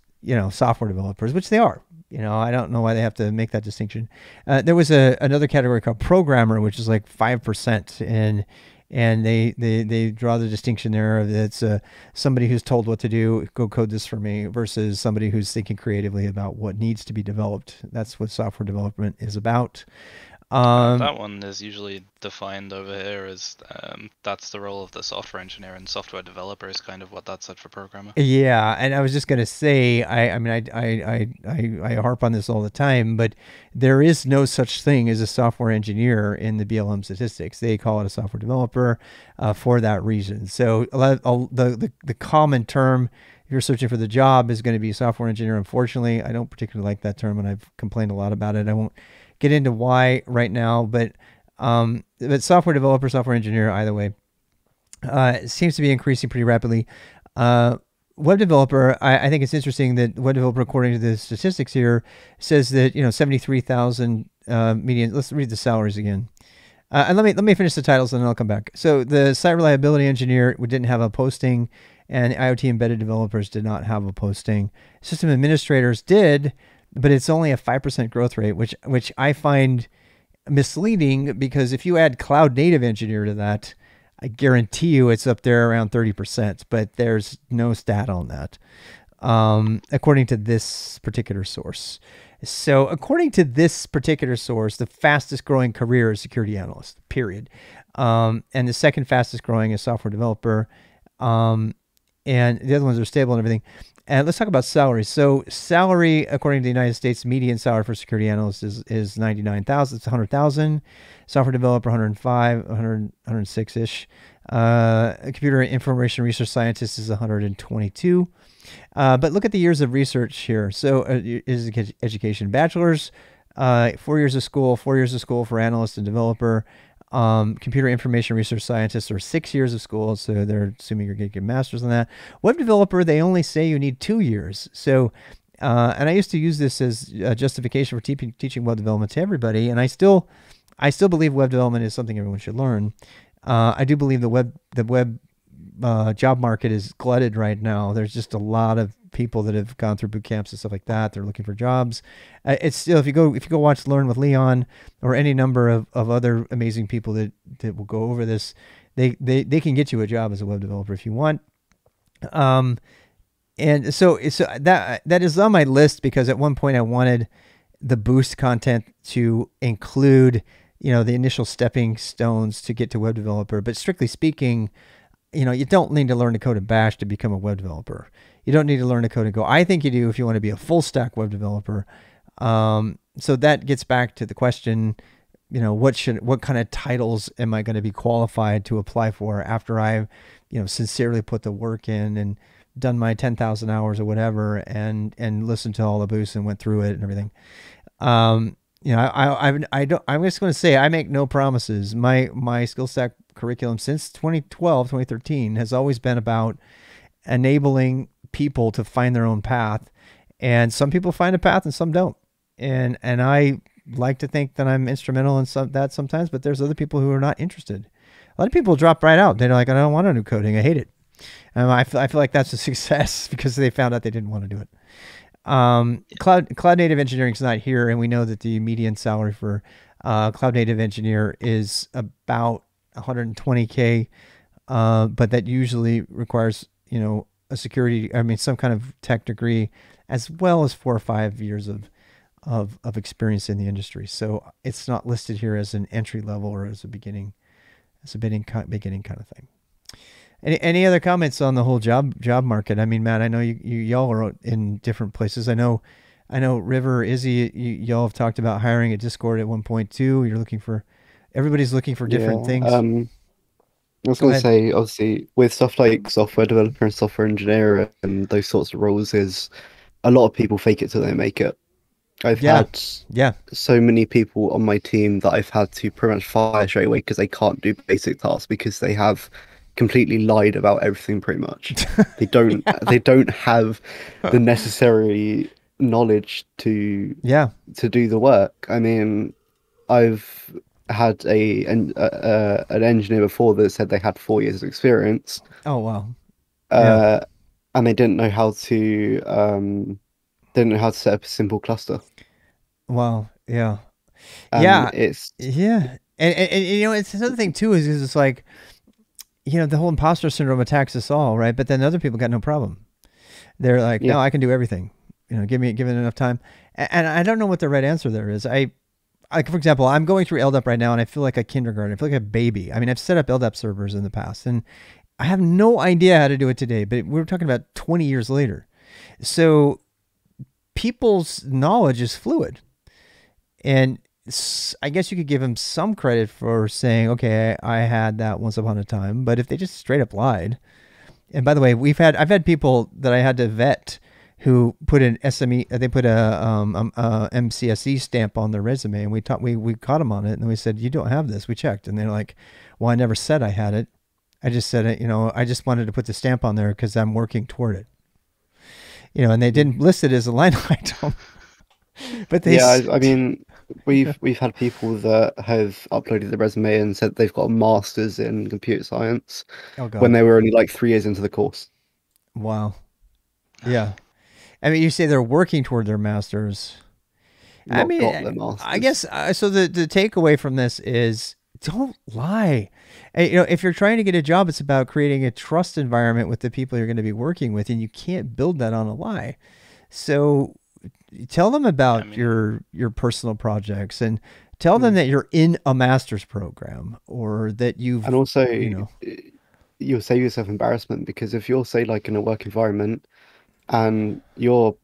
S1: software developers, which they are. I don't know why they have to make that distinction. There was another category called programmer, which is like 5%, and they draw the distinction there. That's somebody who's told what to do, go code this for me, versus somebody who's thinking creatively about what needs to be developed. That's what software development is about.
S2: That one is usually defined over here as that's the role of the software engineer, and software developer is kind of what that said for programmer.
S1: Yeah, and I was just gonna say, I harp on this all the time, but there is no such thing as a software engineer in the BLM statistics. They call it a software developer for that reason. So the common term, if you're searching for the job, is going to be software engineer. Unfortunately, I don't particularly like that term, and I've complained a lot about it. I won't get into why right now, but software developer, software engineer, either way, seems to be increasing pretty rapidly. Web developer, I think it's interesting that web developer, according to the statistics here, says that 73,000 median. Let's read the salaries again. And let me finish the titles and then I'll come back. So the site reliability engineer didn't have a posting, and IoT embedded developers did not have a posting. System administrators did, but it's only a 5% growth rate, which I find misleading, because if you add cloud native engineer to that, I guarantee you it's up there around 30%, but there's no stat on that, according to this particular source. So according to this particular source, the fastest growing career is security analyst, period. And the second fastest growing is software developer. And the other ones are stable and everything. And let's talk about salaries. So salary, according to the United States, median salary for security analyst is 99,000. It's 100,000. Software developer 105, 106-ish. Computer information research scientist is 122. But look at the years of research here. So is education bachelor's, 4 years of school, 4 years of school for analyst and developer. Computer information research scientists are 6 years of school, so they're assuming you're going to get a master's on that. Web developer, they only say you need 2 years. So, and I used to use this as a justification for teaching web development to everybody, and I still believe web development is something everyone should learn. I do believe the web job market is glutted right now. There's just a lot of people that have gone through boot camps and stuff like that. They're looking for jobs. It's still, if you go watch Learn with Leon or any number of other amazing people that will go over this, they can get you a job as a web developer if you want. And so that is on my list, because at one point I wanted the boost content to include, the initial stepping stones to get to web developer. But strictly speaking, you don't need to learn to code in Bash to become a web developer. You don't need to learn to code in Go. I think you do if you want to be a full stack web developer. So that gets back to the question, what kind of titles am I going to be qualified to apply for after I've, sincerely put the work in and done my 10,000 hours or whatever, and listened to all the boosts and went through it and everything. I'm just going to say I make no promises. My SKILSTAK curriculum since 2012, 2013 has always been about enabling people to find their own path. And some people find a path and some don't. And I like to think that I'm instrumental in that sometimes, but there's other people who are not interested. A lot of people drop right out. They're like, I don't want to do coding. I hate it. I feel like that's a success because they found out they didn't want to do it. Cloud native engineering is not here, and we know that the median salary for cloud native engineer is about 120K, but that usually requires a some kind of tech degree, as well as 4 or 5 years of experience in the industry. So it's not listed here as an entry level or as a beginning kind of thing. Any other comments on the whole job market? I mean, Matt, I know y'all are in different places. I know River, Izzy, y'all have talked about hiring at Discord at 1.2. Everybody's looking for different things.
S4: I was going to say, obviously, with stuff like software developer and software engineer and those sorts of roles, is a lot of people fake it till they make it. I've had so many people on my team that I've had to pretty much fire straight away because they can't do basic tasks because they have completely lied about everything pretty much. They don't have the necessary knowledge to do the work. I mean, I've had an engineer before that said they had 4 years of experience.
S1: Oh wow.
S4: And they didn't know how to set up a simple cluster.
S1: Wow. Yeah.
S4: And
S1: it's and it's another thing too is it's like, the whole imposter syndrome attacks us all, right? But then other people got no problem. They're like, no, I can do everything. Give me enough time. And I don't know what the right answer there is. Like, for example, I'm going through LDAP right now and I feel like a kindergarten. I feel like a baby. I mean, I've set up LDAP servers in the past and I have no idea how to do it today, but we're talking about 20 years later. So people's knowledge is fluid. And I guess you could give them some credit for saying, okay, I had that once upon a time, but if they just straight up lied. And by the way, I've had people that I had to vet who put an SME, they put a MCSE stamp on their resume, and we caught them on it, and we said, you don't have this. We checked, and they're like, well, I never said I had it. I just said it, I just wanted to put the stamp on there because I'm working toward it. And they didn't list it as a line item. But
S4: I mean, we've had people that have uploaded the resume and said they've got a master's in computer science when they were only like 3 years into the course.
S1: Wow. Yeah. I mean, you say they're working toward their master's. I guess so. The takeaway from this is don't lie. If you're trying to get a job, it's about creating a trust environment with the people you're going to be working with, and you can't build that on a lie. So tell them about your personal projects and tell them that you're in a master's program or that you've,
S4: and also you'll save yourself embarrassment, because if you're, say, like in a work environment and your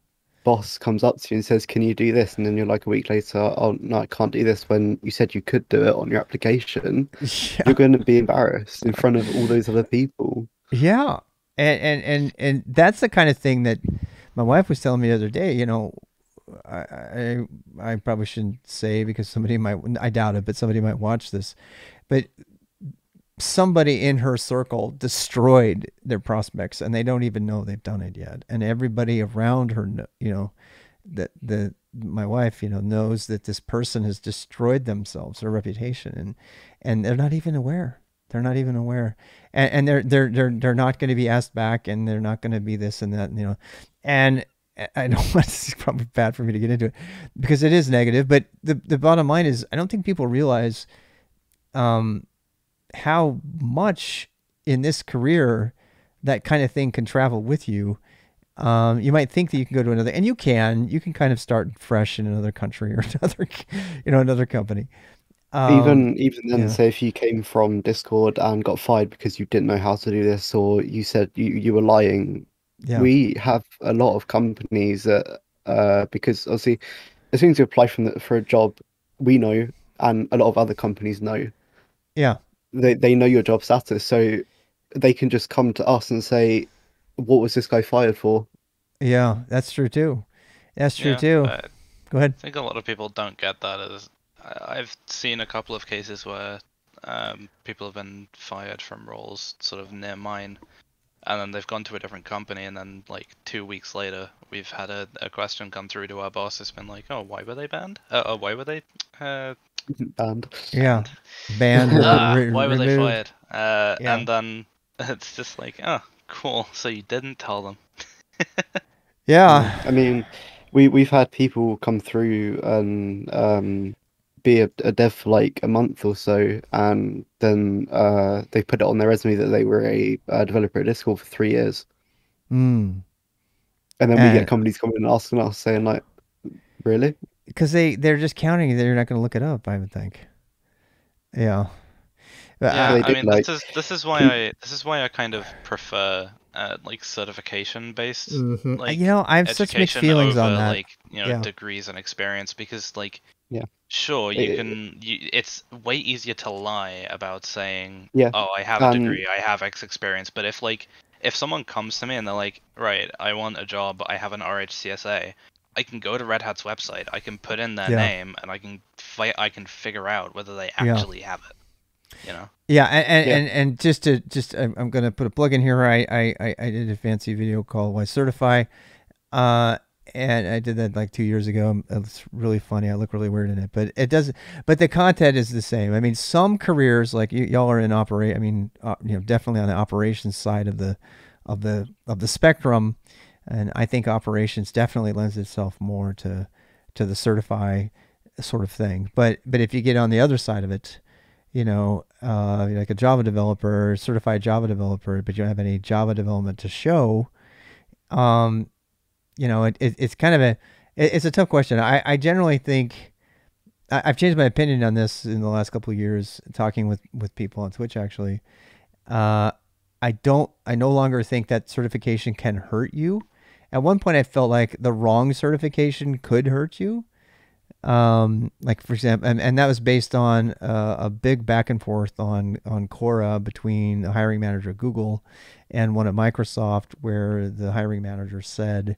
S4: boss comes up to you and says, can you do this? And then you're like a week later, oh no, I can't do this, when you said you could do it on your application. You're going to be embarrassed in front of all those other people.
S1: Yeah. And that's the kind of thing that my wife was telling me the other day. I probably shouldn't say because somebody might, I doubt it, but somebody might watch this, but somebody in her circle destroyed their prospects and they don't even know they've done it yet. And everybody around her, my wife, knows that this person has destroyed themselves, their reputation, and they're not even aware. They're not even aware. And they're not going to be asked back, and they're not going to be this and that, and I know it's probably bad for me to get into it because it is negative, but the bottom line is I don't think people realize how much in this career that kind of thing can travel with you. You might think that you can go to another, and you can kind of start fresh in another country or another company.
S4: Even then, say if you came from Discord and got fired because you didn't know how to do this, or you said you were lying. Yeah. We have a lot of companies that, because obviously, as soon as you apply for a job, we know and a lot of other companies know.
S1: Yeah.
S4: They know your job status, so they can just come to us and say, "What was this guy fired for?"
S1: Yeah, that's true too. That's true
S2: Yeah,
S1: too.
S2: but
S1: Go ahead.
S2: I think a lot of people don't get that. As I've seen a couple of cases where people have been fired from roles sort of near mine, and then they've gone to a different company, and then like 2 weeks later, we've had a question come through to our boss. It's been like, oh, why were they banned? Why were they
S4: And
S1: Yeah. Banned or
S2: why were they
S1: removed.
S2: fired?
S1: Yeah.
S2: And then it's just like, oh, cool. So you didn't tell them.
S1: Yeah.
S4: I mean, we've had people come through and be a dev for like a month or so, and then they put it on their resume that they were a developer at Discord for 3 years,
S1: Mm.
S4: and then we get
S1: And
S4: companies coming and asking us, saying like, "Really?"
S1: because they're just counting, they're not going to look it up, I would think. Yeah. But
S2: Yeah,
S4: They
S2: I
S4: did
S2: mean
S4: like,
S2: this is why I kind of prefer like certification based like
S1: I have such mixed
S2: education
S1: feelings
S2: over
S1: on that.
S2: like
S1: Yeah.
S2: degrees and experience, because like
S4: yeah,
S2: sure
S4: it,
S2: it's way easier to lie about saying,
S4: yeah,
S2: oh, I have a
S4: and
S2: degree, I have X experience, but if someone comes to me and they're like, right, I want a job, I have an RHCSA, I can go to Red Hat's website, I can put in their
S1: Yeah.
S2: name, and I can figure out whether they
S1: Yeah.
S2: actually have it.
S1: Yeah,
S4: Yeah.
S1: and I'm gonna put a plug in here. I did a fancy video called "Why Certify," uh, and I did that like 2 years ago. It's really funny. I look really weird in it, but it doesn't. But the content is the same. I mean, some careers like y'all are in operate. I mean, definitely on the operations side of the spectrum, and I think operations definitely lends itself more to the certify sort of thing. But if you get on the other side of it, like a Java developer, certified Java developer, but you don't have any Java development to show, um, it's kind of it's a tough question. I generally think I've changed my opinion on this in the last couple of years, talking with people on Twitch, actually. Uh, I no longer think that certification can hurt you. At one point, I felt like the wrong certification could hurt you. Like for example, and that was based on a big back and forth on Quora between the hiring manager at Google and one at Microsoft, where the hiring manager said,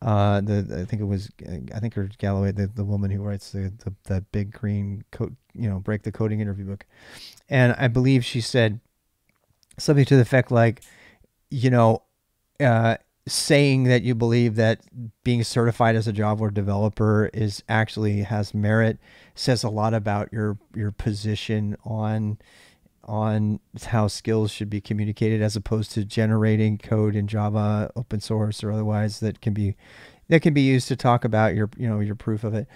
S1: I think it was, I think her Galloway, the woman who writes the big green code, break the coding interview book, and I believe she said something to the effect like, you know, saying that you believe that being certified as a Java developer is actually has merit says a lot about your position on how skills should be communicated, as opposed to generating code in Java, open source or otherwise, that can be used to talk about your proof of it.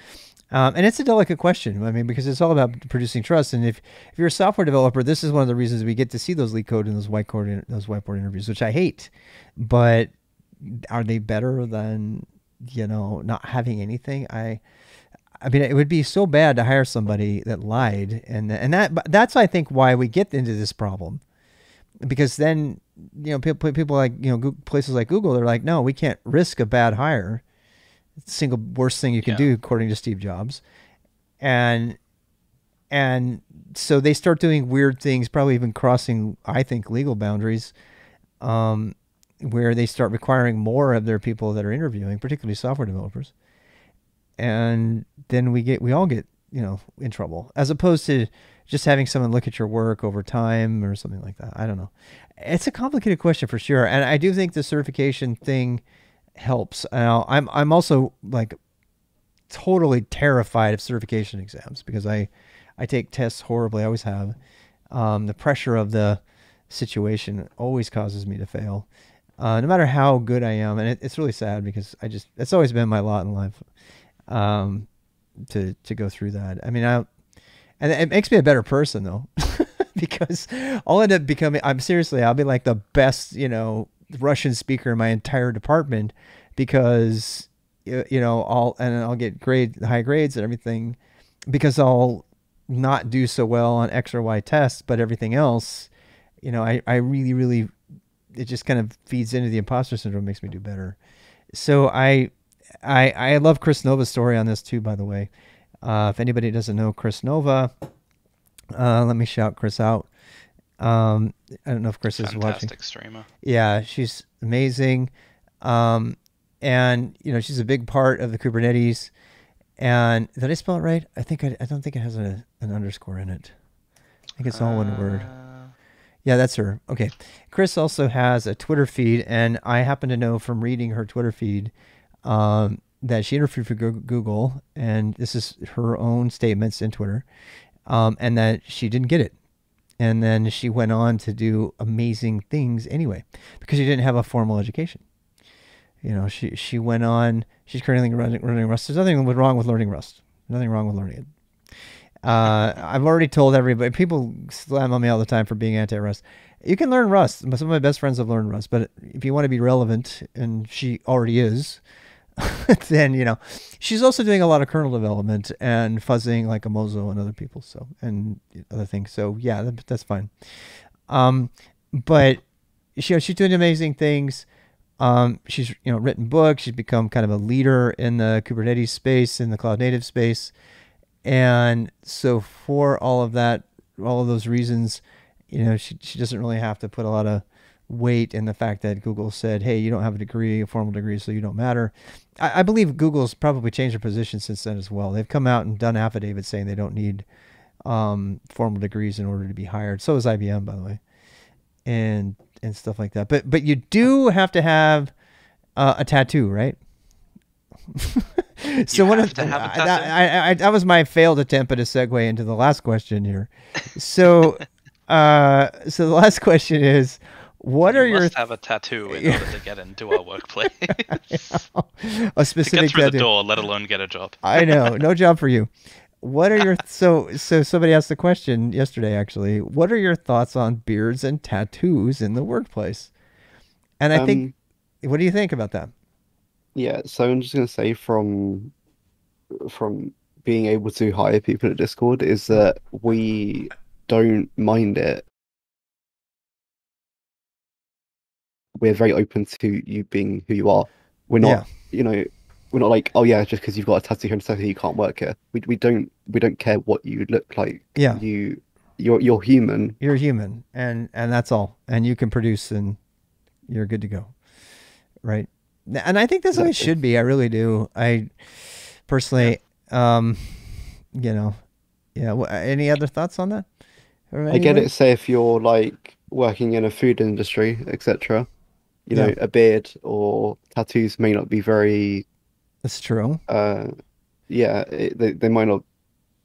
S1: And it's a delicate question. I mean, because it's all about producing trust. And if you're a software developer, this is one of the reasons we get to see those leak code and those whiteboard interviews, which I hate. But are they better than not having anything? I mean, it would be so bad to hire somebody that lied, and that's I think why we get into this problem, because then people like places like Google, they're like, no, we can't risk a bad hire. It's the single worst thing you can do, according to Steve Jobs, and so they start doing weird things, probably even crossing, I think, legal boundaries. Where they start requiring more of their people that are interviewing, particularly software developers. And then we all get, in trouble, as opposed to just having someone look at your work over time or something like that. I don't know. It's a complicated question for sure. And I do think the certification thing helps. Now, I'm also like totally terrified of certification exams, because I take tests horribly. I always have. The pressure of the situation always causes me to fail. No matter how good I am. And it's really sad, because it's always been my lot in life, to go through that. I mean, and it makes me a better person though, because I'll end up becoming, I'll be like the best, Russian speaker in my entire department, because, I'll get high grades and everything, because I'll not do so well on X or Y tests, but everything else, I really, really, it just kind of feeds into the imposter syndrome, makes me do better. So I love Chris Nova's story on this too, by the way. If anybody doesn't know Chris Nova, let me shout Chris out. I don't know if Chris is watching.
S2: Fantastic streamer.
S1: Yeah, she's amazing. And she's a big part of the Kubernetes. And did I spell it right? I don't think it has an underscore in it. I think it's all one word. Yeah, that's her. Okay. Chris also has a Twitter feed, and I happen to know from reading her Twitter feed that she interviewed for Google, and this is her own statements in Twitter, and that she didn't get it. And then she went on to do amazing things anyway, because she didn't have a formal education. She went on. She's currently learning Rust. There's nothing wrong with learning Rust. Nothing wrong with learning it. I've already told everybody. People slam on me all the time for being anti-Rust. You can learn Rust. Some of my best friends have learned Rust. But if you want to be relevant, and she already is, then she's also doing a lot of kernel development and fuzzing like a Mozo and other people. So and other things. So yeah, that's fine. But she's doing amazing things. She's written books. She's become kind of a leader in the Kubernetes space, in the cloud native space. And so for all of that, all of those reasons, she doesn't really have to put a lot of weight in the fact that Google said, hey, you don't have a formal degree, so you don't matter. I believe Google's probably changed their position since then as well. They've come out and done affidavits saying they don't need formal degrees in order to be hired. So is IBM, by the way, and stuff like that. But you do have to have a tattoo, right? So that was my failed attempt at a segue into the last question here. So so the last question is, what are
S2: you
S1: your
S2: must have a tattoo in order to get into our workplace.
S1: A specific
S2: to get through
S1: tattoo.
S2: the door, let alone get a job.
S1: I know, no job for you. What are your so somebody asked the question yesterday, actually. What are your thoughts on beards and tattoos in the workplace? And I think, what do you think about that?
S4: Yeah, so I'm just gonna say from being able to hire people at Discord is that we don't mind it. We're very open to you being who you are. We're not, we're not like, oh yeah, just because you've got a tattoo here and tattoo, you can't work here. We don't care what you look like.
S1: Yeah,
S4: you're human.
S1: You're human, and that's all. And you can produce, and you're good to go, right? And I think that's how it should be. I really do. I personally, yeah. Any other thoughts on that?
S4: I get it. Say if you're like working in a food industry, etc. A beard or tattoos may not be very.
S1: That's true.
S4: They might not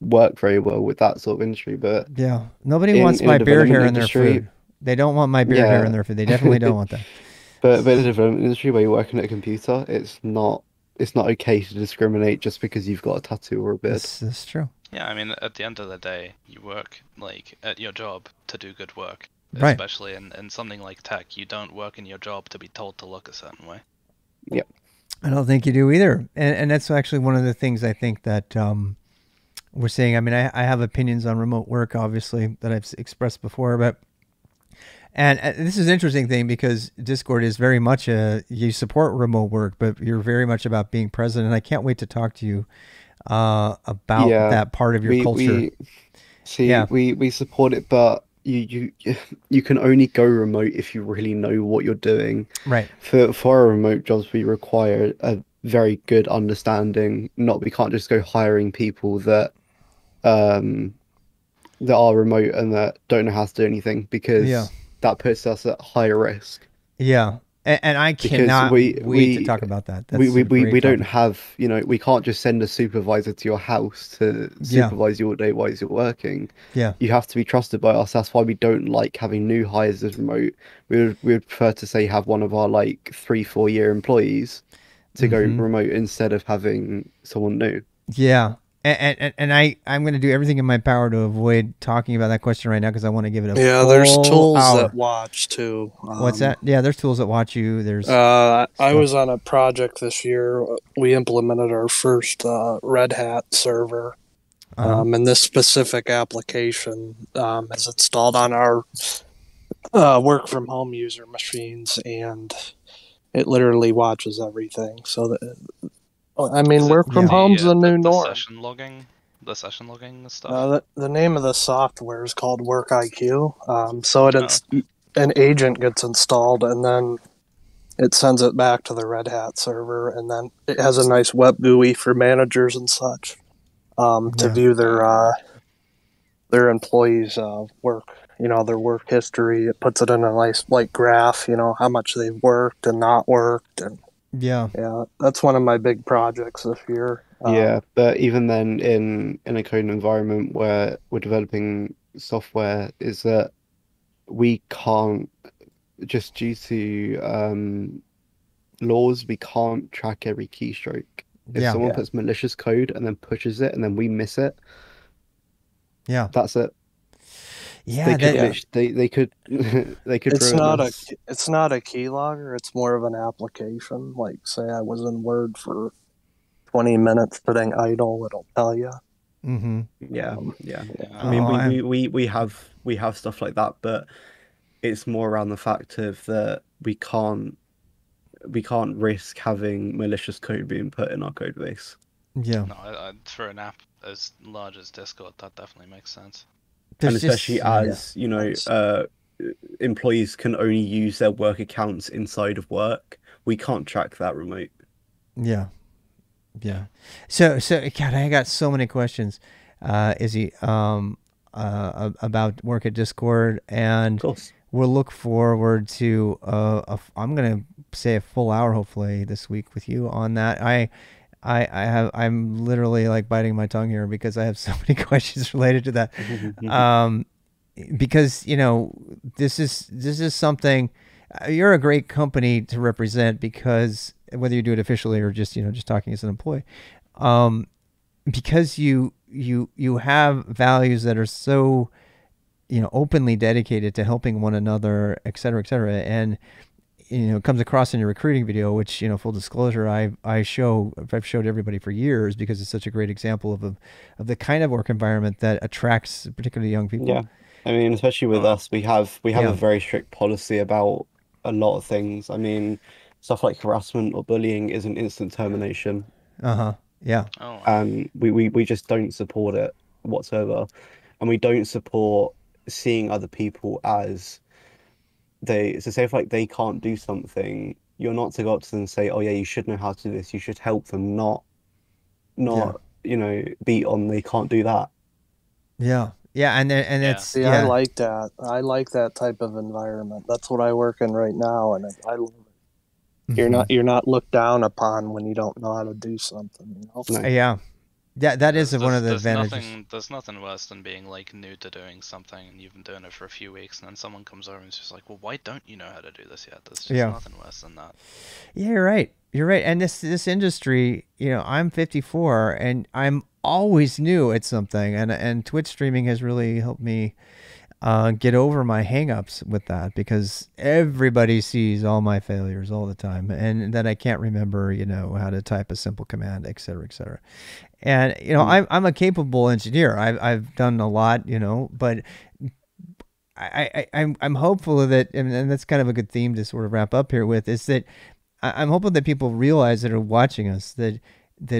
S4: work very well with that sort of industry, but
S1: yeah, nobody wants my beard hair in their food. They don't want my beard hair in their food. They definitely don't want that.
S4: But in the development industry where you're working at a computer, it's not okay to discriminate just because you've got a tattoo or a beard.
S1: That's true.
S2: Yeah, I mean, at the end of the day, you work like at your job to do good work.
S1: Right.
S2: Especially in something like tech, you don't work in your job to be told to look a certain way.
S4: Yep.
S1: I don't think you do either. And that's actually one of the things I think that we're seeing. I mean, I have opinions on remote work, obviously, that I've expressed before, but and this is an interesting thing because Discord is very much you support remote work, but you're very much about being present. And I can't wait to talk to you about that part of your culture.
S4: We support it, but you can only go remote if you really know what you're doing.
S1: Right.
S4: For our remote jobs, we require a very good understanding. We can't just go hiring people that are remote and that don't know how to do anything, because that puts us at higher risk.
S1: Yeah. And I cannot wait to talk about that. That's
S4: we don't have, we can't just send a supervisor to your house to supervise you all day while you're working.
S1: Yeah.
S4: You have to be trusted by us. That's why we don't like having new hires as remote. We would prefer to say have one of our 3-4 year employees to go remote instead of having someone new.
S1: Yeah. And I'm going to do everything in my power to avoid talking about that question right now, because I want to give it a full
S3: there's tools
S1: hour.
S3: that watch too.
S1: What's that? Yeah, there's tools that watch you. There's.
S3: I was on a project this year. We implemented our first Red Hat server, and this specific application is installed on our work from home user machines, and it literally watches everything. So that. I mean, work from home's the new norm.
S2: Session logging? the session logging stuff?
S3: The name of the software is called WorkIQ. So an agent gets installed, and then it sends it back to the Red Hat server, and then it has a nice web GUI for managers and such to view their employees' work. Their work history. It puts it in a nice graph. How much they've worked and not worked, and yeah, that's one of my big projects this year.
S4: Yeah, but even then, in a coding environment where we're developing software, is that we can't, just due to laws, we can't track every keystroke. If someone puts malicious code and then pushes it and then we miss it, that's it.
S1: Yeah,
S4: they could
S3: It's not a keylogger. It's more of an application. Like, say I was in Word for 20 minutes sitting idle, it'll tell you.
S1: Mm-hmm.
S4: Yeah. I mean, we have stuff like that, but it's more around the fact of that we can't risk having malicious code being put in our code base.
S1: Yeah.
S2: No, for an app as large as Discord, that definitely makes sense.
S4: And especially as employees can only use their work accounts inside of work, we can't track that remote.
S1: Yeah. So God, I got so many questions, Izzy, about work at Discord, and we'll look forward to I'm gonna say a full hour hopefully this week with you on that. I'm literally like biting my tongue here because I have so many questions related to that. Because this is something, you're a great company to represent, because whether you do it officially or just talking as an employee, because you have values that are so openly dedicated to helping one another, et cetera, and it comes across in your recruiting video, which full disclosure, I've showed everybody for years because it's such a great example of the kind of work environment that attracts particularly young people.
S4: Yeah, I mean, especially with us, we have a very strict policy about a lot of things. I mean, stuff like harassment or bullying is an instant termination.
S1: Yeah.
S4: And we just don't support it whatsoever, and we don't support seeing other people as say if they can't do something, you're not to go up to them and say, oh yeah, you should know how to do this, you should help them, not beat on they can't do that.
S1: And it's
S3: I like that. I like that type of environment. That's what I work in right now, and I love it. You're not looked down upon when you don't know how to do something.
S1: Yeah. That is one of the advantages.
S2: There's nothing worse than being new to doing something and you've been doing it for a few weeks, and then someone comes over and is just like, well, why don't you know how to do this yet? There's just nothing worse than that.
S1: Yeah, you're right. And this industry, I'm 54 and I'm always new at something, and Twitch streaming has really helped me get over my hangups with that, because everybody sees all my failures all the time, and that I can't remember, how to type a simple command, et cetera, et cetera. And I'm a capable engineer. I've done a lot, but I'm hopeful that, and that's kind of a good theme to sort of wrap up here with, is that I'm hopeful that people realize that are watching us that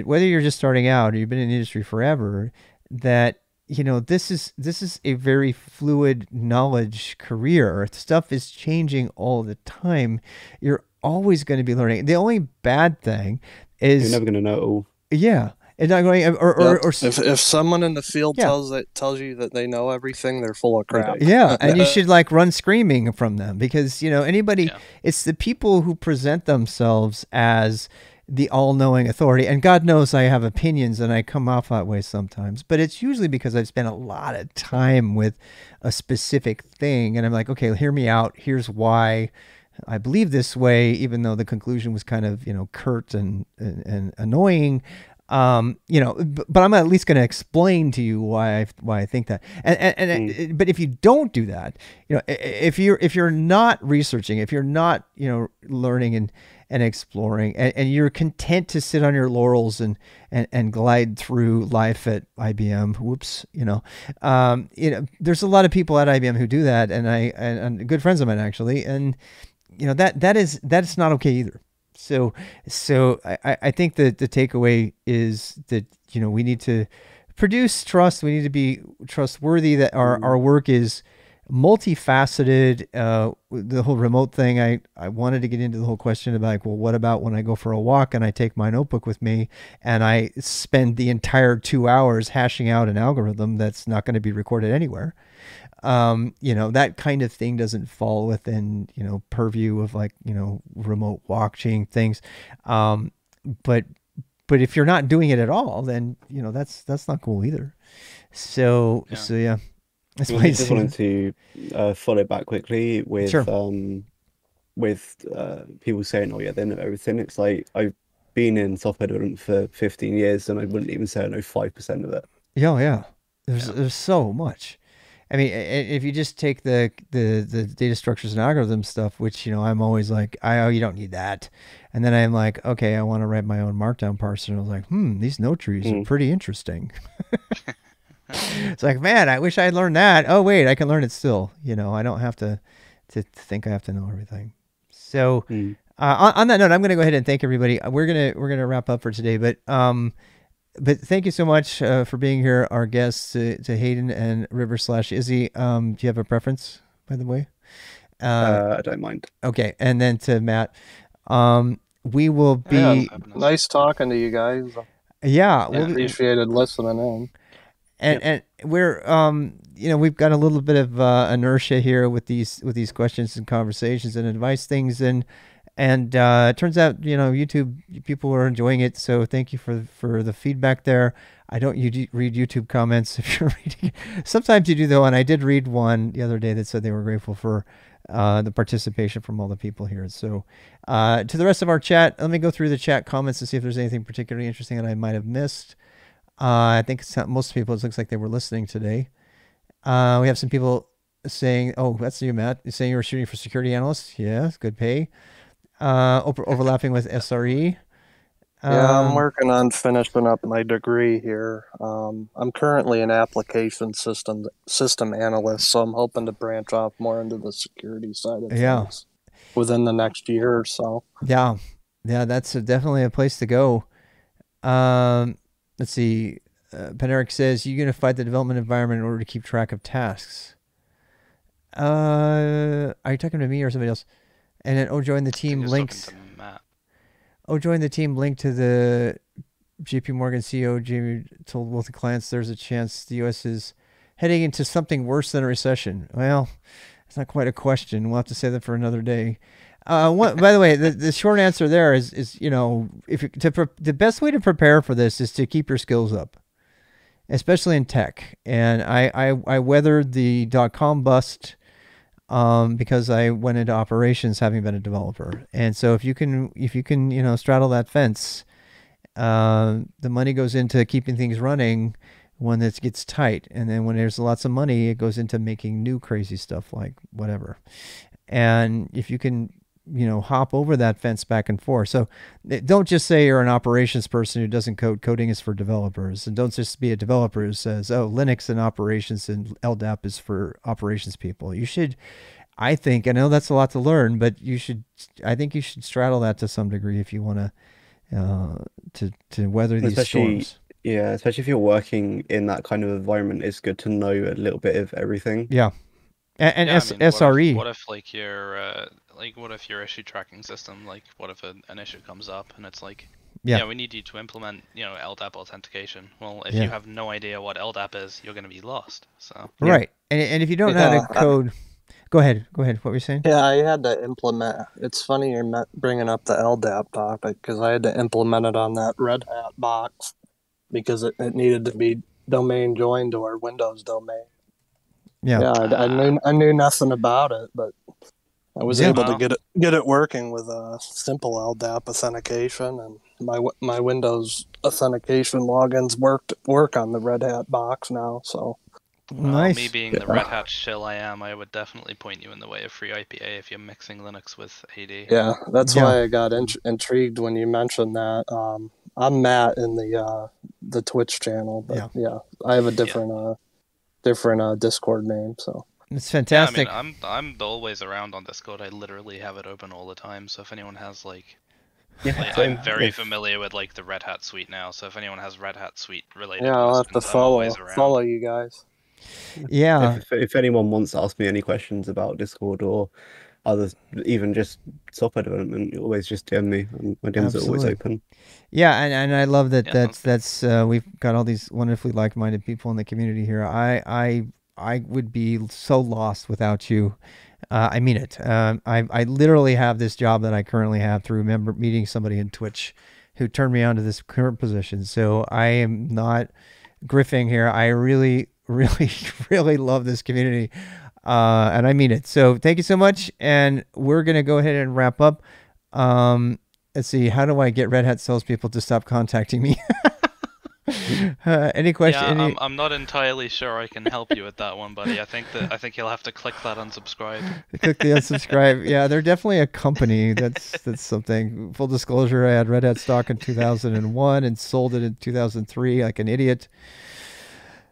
S1: whether you're just starting out or you've been in the industry forever, that this is a very fluid knowledge career. Stuff is changing all the time. You're always going to be learning. The only bad thing is
S4: you're never going to know it all.
S1: Yeah. It's not going, or
S3: if someone in the field tells you that they know everything, they're full of crap.
S1: Yeah, and you should run screaming from them, because anybody, it's the people who present themselves as the all-knowing authority, and God knows I have opinions and I come off that way sometimes, but it's usually because I've spent a lot of time with a specific thing, and I'm like, okay, hear me out. Here's why I believe this way, even though the conclusion was kind of curt and annoying. But I'm at least going to explain to you why I think that. But if you don't do that, if you're not researching, if you're not learning and exploring, and you're content to sit on your laurels and glide through life at IBM, there's a lot of people at IBM who do that, and good friends of mine actually, and that's not okay either. So I think that the takeaway is that we need to produce trust. We need to be trustworthy that our work is multifaceted. The whole remote thing, I wanted to get into the whole question about like, well, what about when I go for a walk and I take my notebook with me and I spend the entire 2 hours hashing out an algorithm that's not going to be recorded anywhere? That kind of thing doesn't fall within, purview of like, remote watching things. But if you're not doing it at all, then, that's not cool either. So yeah.
S4: I just wanted to follow back quickly with people saying, "Oh yeah, they know everything." It's like I've been in software development for 15 years, and I wouldn't even say I know 5% of it.
S1: Yeah. There's so much. I mean, if you just take the data structures and algorithm stuff, which I'm always like, you don't need that, and then I'm like, okay, I want to write my own Markdown parser, and I was like, these node trees are pretty interesting. It's like, man, I wish I had learned that. Oh wait, I can learn it still. I don't have to think I have to know everything. So on that note, I'm gonna go ahead and thank everybody. We're gonna wrap up for today, but thank you so much for being here, our guests, to Hayden and River/Izzy. Do you have a preference, by the way?
S4: I don't mind.
S1: Okay, and then to Matt, we will be
S3: nice talking to you guys.
S1: Yeah,
S3: appreciated listening in.
S1: And we're we've got a little bit of inertia here with these questions and conversations and advice things, and it turns out YouTube people are enjoying it, so thank you for the feedback there. I don't read YouTube comments if you're reading. Sometimes you do though, and I did read one the other day that said they were grateful for the participation from all the people here. So to the rest of our chat, let me go through the chat comments to see if there's anything particularly interesting that I might have missed. I think most people, it looks like they were listening today. We have some people saying, oh, that's you, Matt. You're saying you were shooting for security analysts. Yeah, good pay. Overlapping with SRE.
S3: I'm working on finishing up my degree here. I'm currently an application system analyst, so I'm hoping to branch off more into the security side of things within the next year or so.
S1: Yeah, that's definitely a place to go. Let's see. Peneric says, you unified the development environment in order to keep track of tasks. Are you talking to me or somebody else? And then, join the team links. Join the team link to the JP Morgan CEO. Jamie told both the clients there's a chance the U.S. is heading into something worse than a recession. Well, it's not quite a question. We'll have to say that for another day. By the way, the short answer there is the best way to prepare for this is to keep your skills up, especially in tech. And I weathered the .com bust because I went into operations having been a developer. And so if you can straddle that fence, the money goes into keeping things running when it gets tight, and then when there's lots of money, it goes into making new crazy stuff like whatever. And if you can hop over that fence back and forth. So don't just say you're an operations person who doesn't code. Coding is for developers. And don't just be a developer who says, oh, Linux and operations and LDAP is for operations people. You should, I know that's a lot to learn, but I think you should straddle that to some degree if you want to weather these storms.
S4: Yeah, especially if you're working in that kind of environment, it's good to know a little bit of everything.
S1: Yeah. And SRE.
S2: What if what if your issue tracking system, what if an issue comes up and it's like, we need you to implement, LDAP authentication. Well, if you have no idea what LDAP is, you're going to be lost. So
S1: right, and if you don't know how to code, go ahead. What were you saying?
S3: Yeah, I had to implement. It's funny you're bringing up the LDAP topic because I had to implement it on that Red Hat box because it needed to be domain joined to our Windows domain. Yeah, I knew nothing about it, but I was able to get it working with a simple LDAP authentication, and my Windows authentication logins work on the Red Hat box now. So
S1: nice.
S2: Me being the Red Hat shill I would definitely point you in the way of FreeIPA if you're mixing Linux with AD.
S3: Yeah, that's why I got intrigued when you mentioned that. I'm Matt in the Twitch channel, but I have a different Discord name, so
S1: it's fantastic.
S2: I'm always around on Discord. I literally have it open all the time. So if anyone has
S4: Yeah,
S2: Like,
S4: same.
S2: I'm very familiar with like the Red Hat suite now, so if anyone has Red Hat suite related
S3: I'll have
S2: questions,
S3: to
S2: I'm always around.
S3: follow you guys.
S1: Yeah.
S4: If anyone wants to ask me any questions about Discord or others, even just software development, you always just DM me, and my DMs are always open.
S1: Yeah, and I love that. That's we've got all these wonderfully like-minded people in the community here. I would be so lost without you. I mean it. I literally have this job that I currently have through meeting somebody in Twitch who turned me on to this current position. So I am not griffing here. I really, really, really love this community. And I mean it. So thank you so much. And we're going to go ahead and wrap up. Let's see. How do I get Red Hat salespeople to stop contacting me? Any question?
S2: Yeah, I'm not entirely sure I can help you with that one, buddy. I think you'll have to click that unsubscribe.
S1: Click the unsubscribe. Yeah, they're definitely a company. That's something. Full disclosure: I had Red Hat stock in 2001 and sold it in 2003 like an idiot.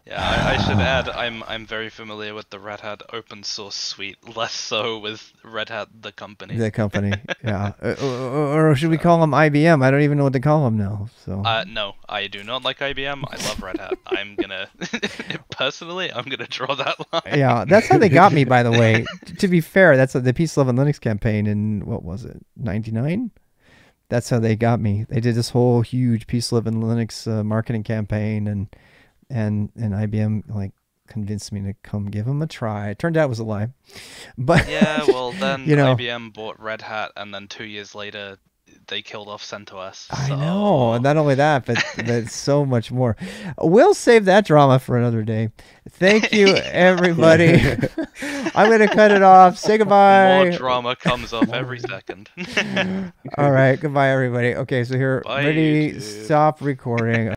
S2: Yeah, I should add, I'm very familiar with the Red Hat open source suite, less so with Red Hat the company.
S1: The company, yeah. Or should we call them IBM? I don't even know what to call them now. So.
S2: No, I do not like IBM. I love Red Hat. I'm gonna draw that line.
S1: Yeah, that's how they got me, by the way. To be fair, that's the Peace, Love, and Linux campaign in, what was it, 99? That's how they got me. They did this whole huge Peace, Love, and Linux marketing campaign, and IBM like convinced me to come give them a try. It turned out it was a lie, but
S2: yeah, well then
S1: IBM
S2: bought Red Hat, and then 2 years later they killed off CentOS.
S1: I know, and not only that, but so much more. We'll save that drama for another day. Thank you, everybody. I'm gonna cut it off. Say goodbye.
S2: More drama comes off every second.
S1: All right, goodbye, everybody. Okay, so here,
S2: Bye,
S1: ready,
S2: YouTube.
S1: stop recording.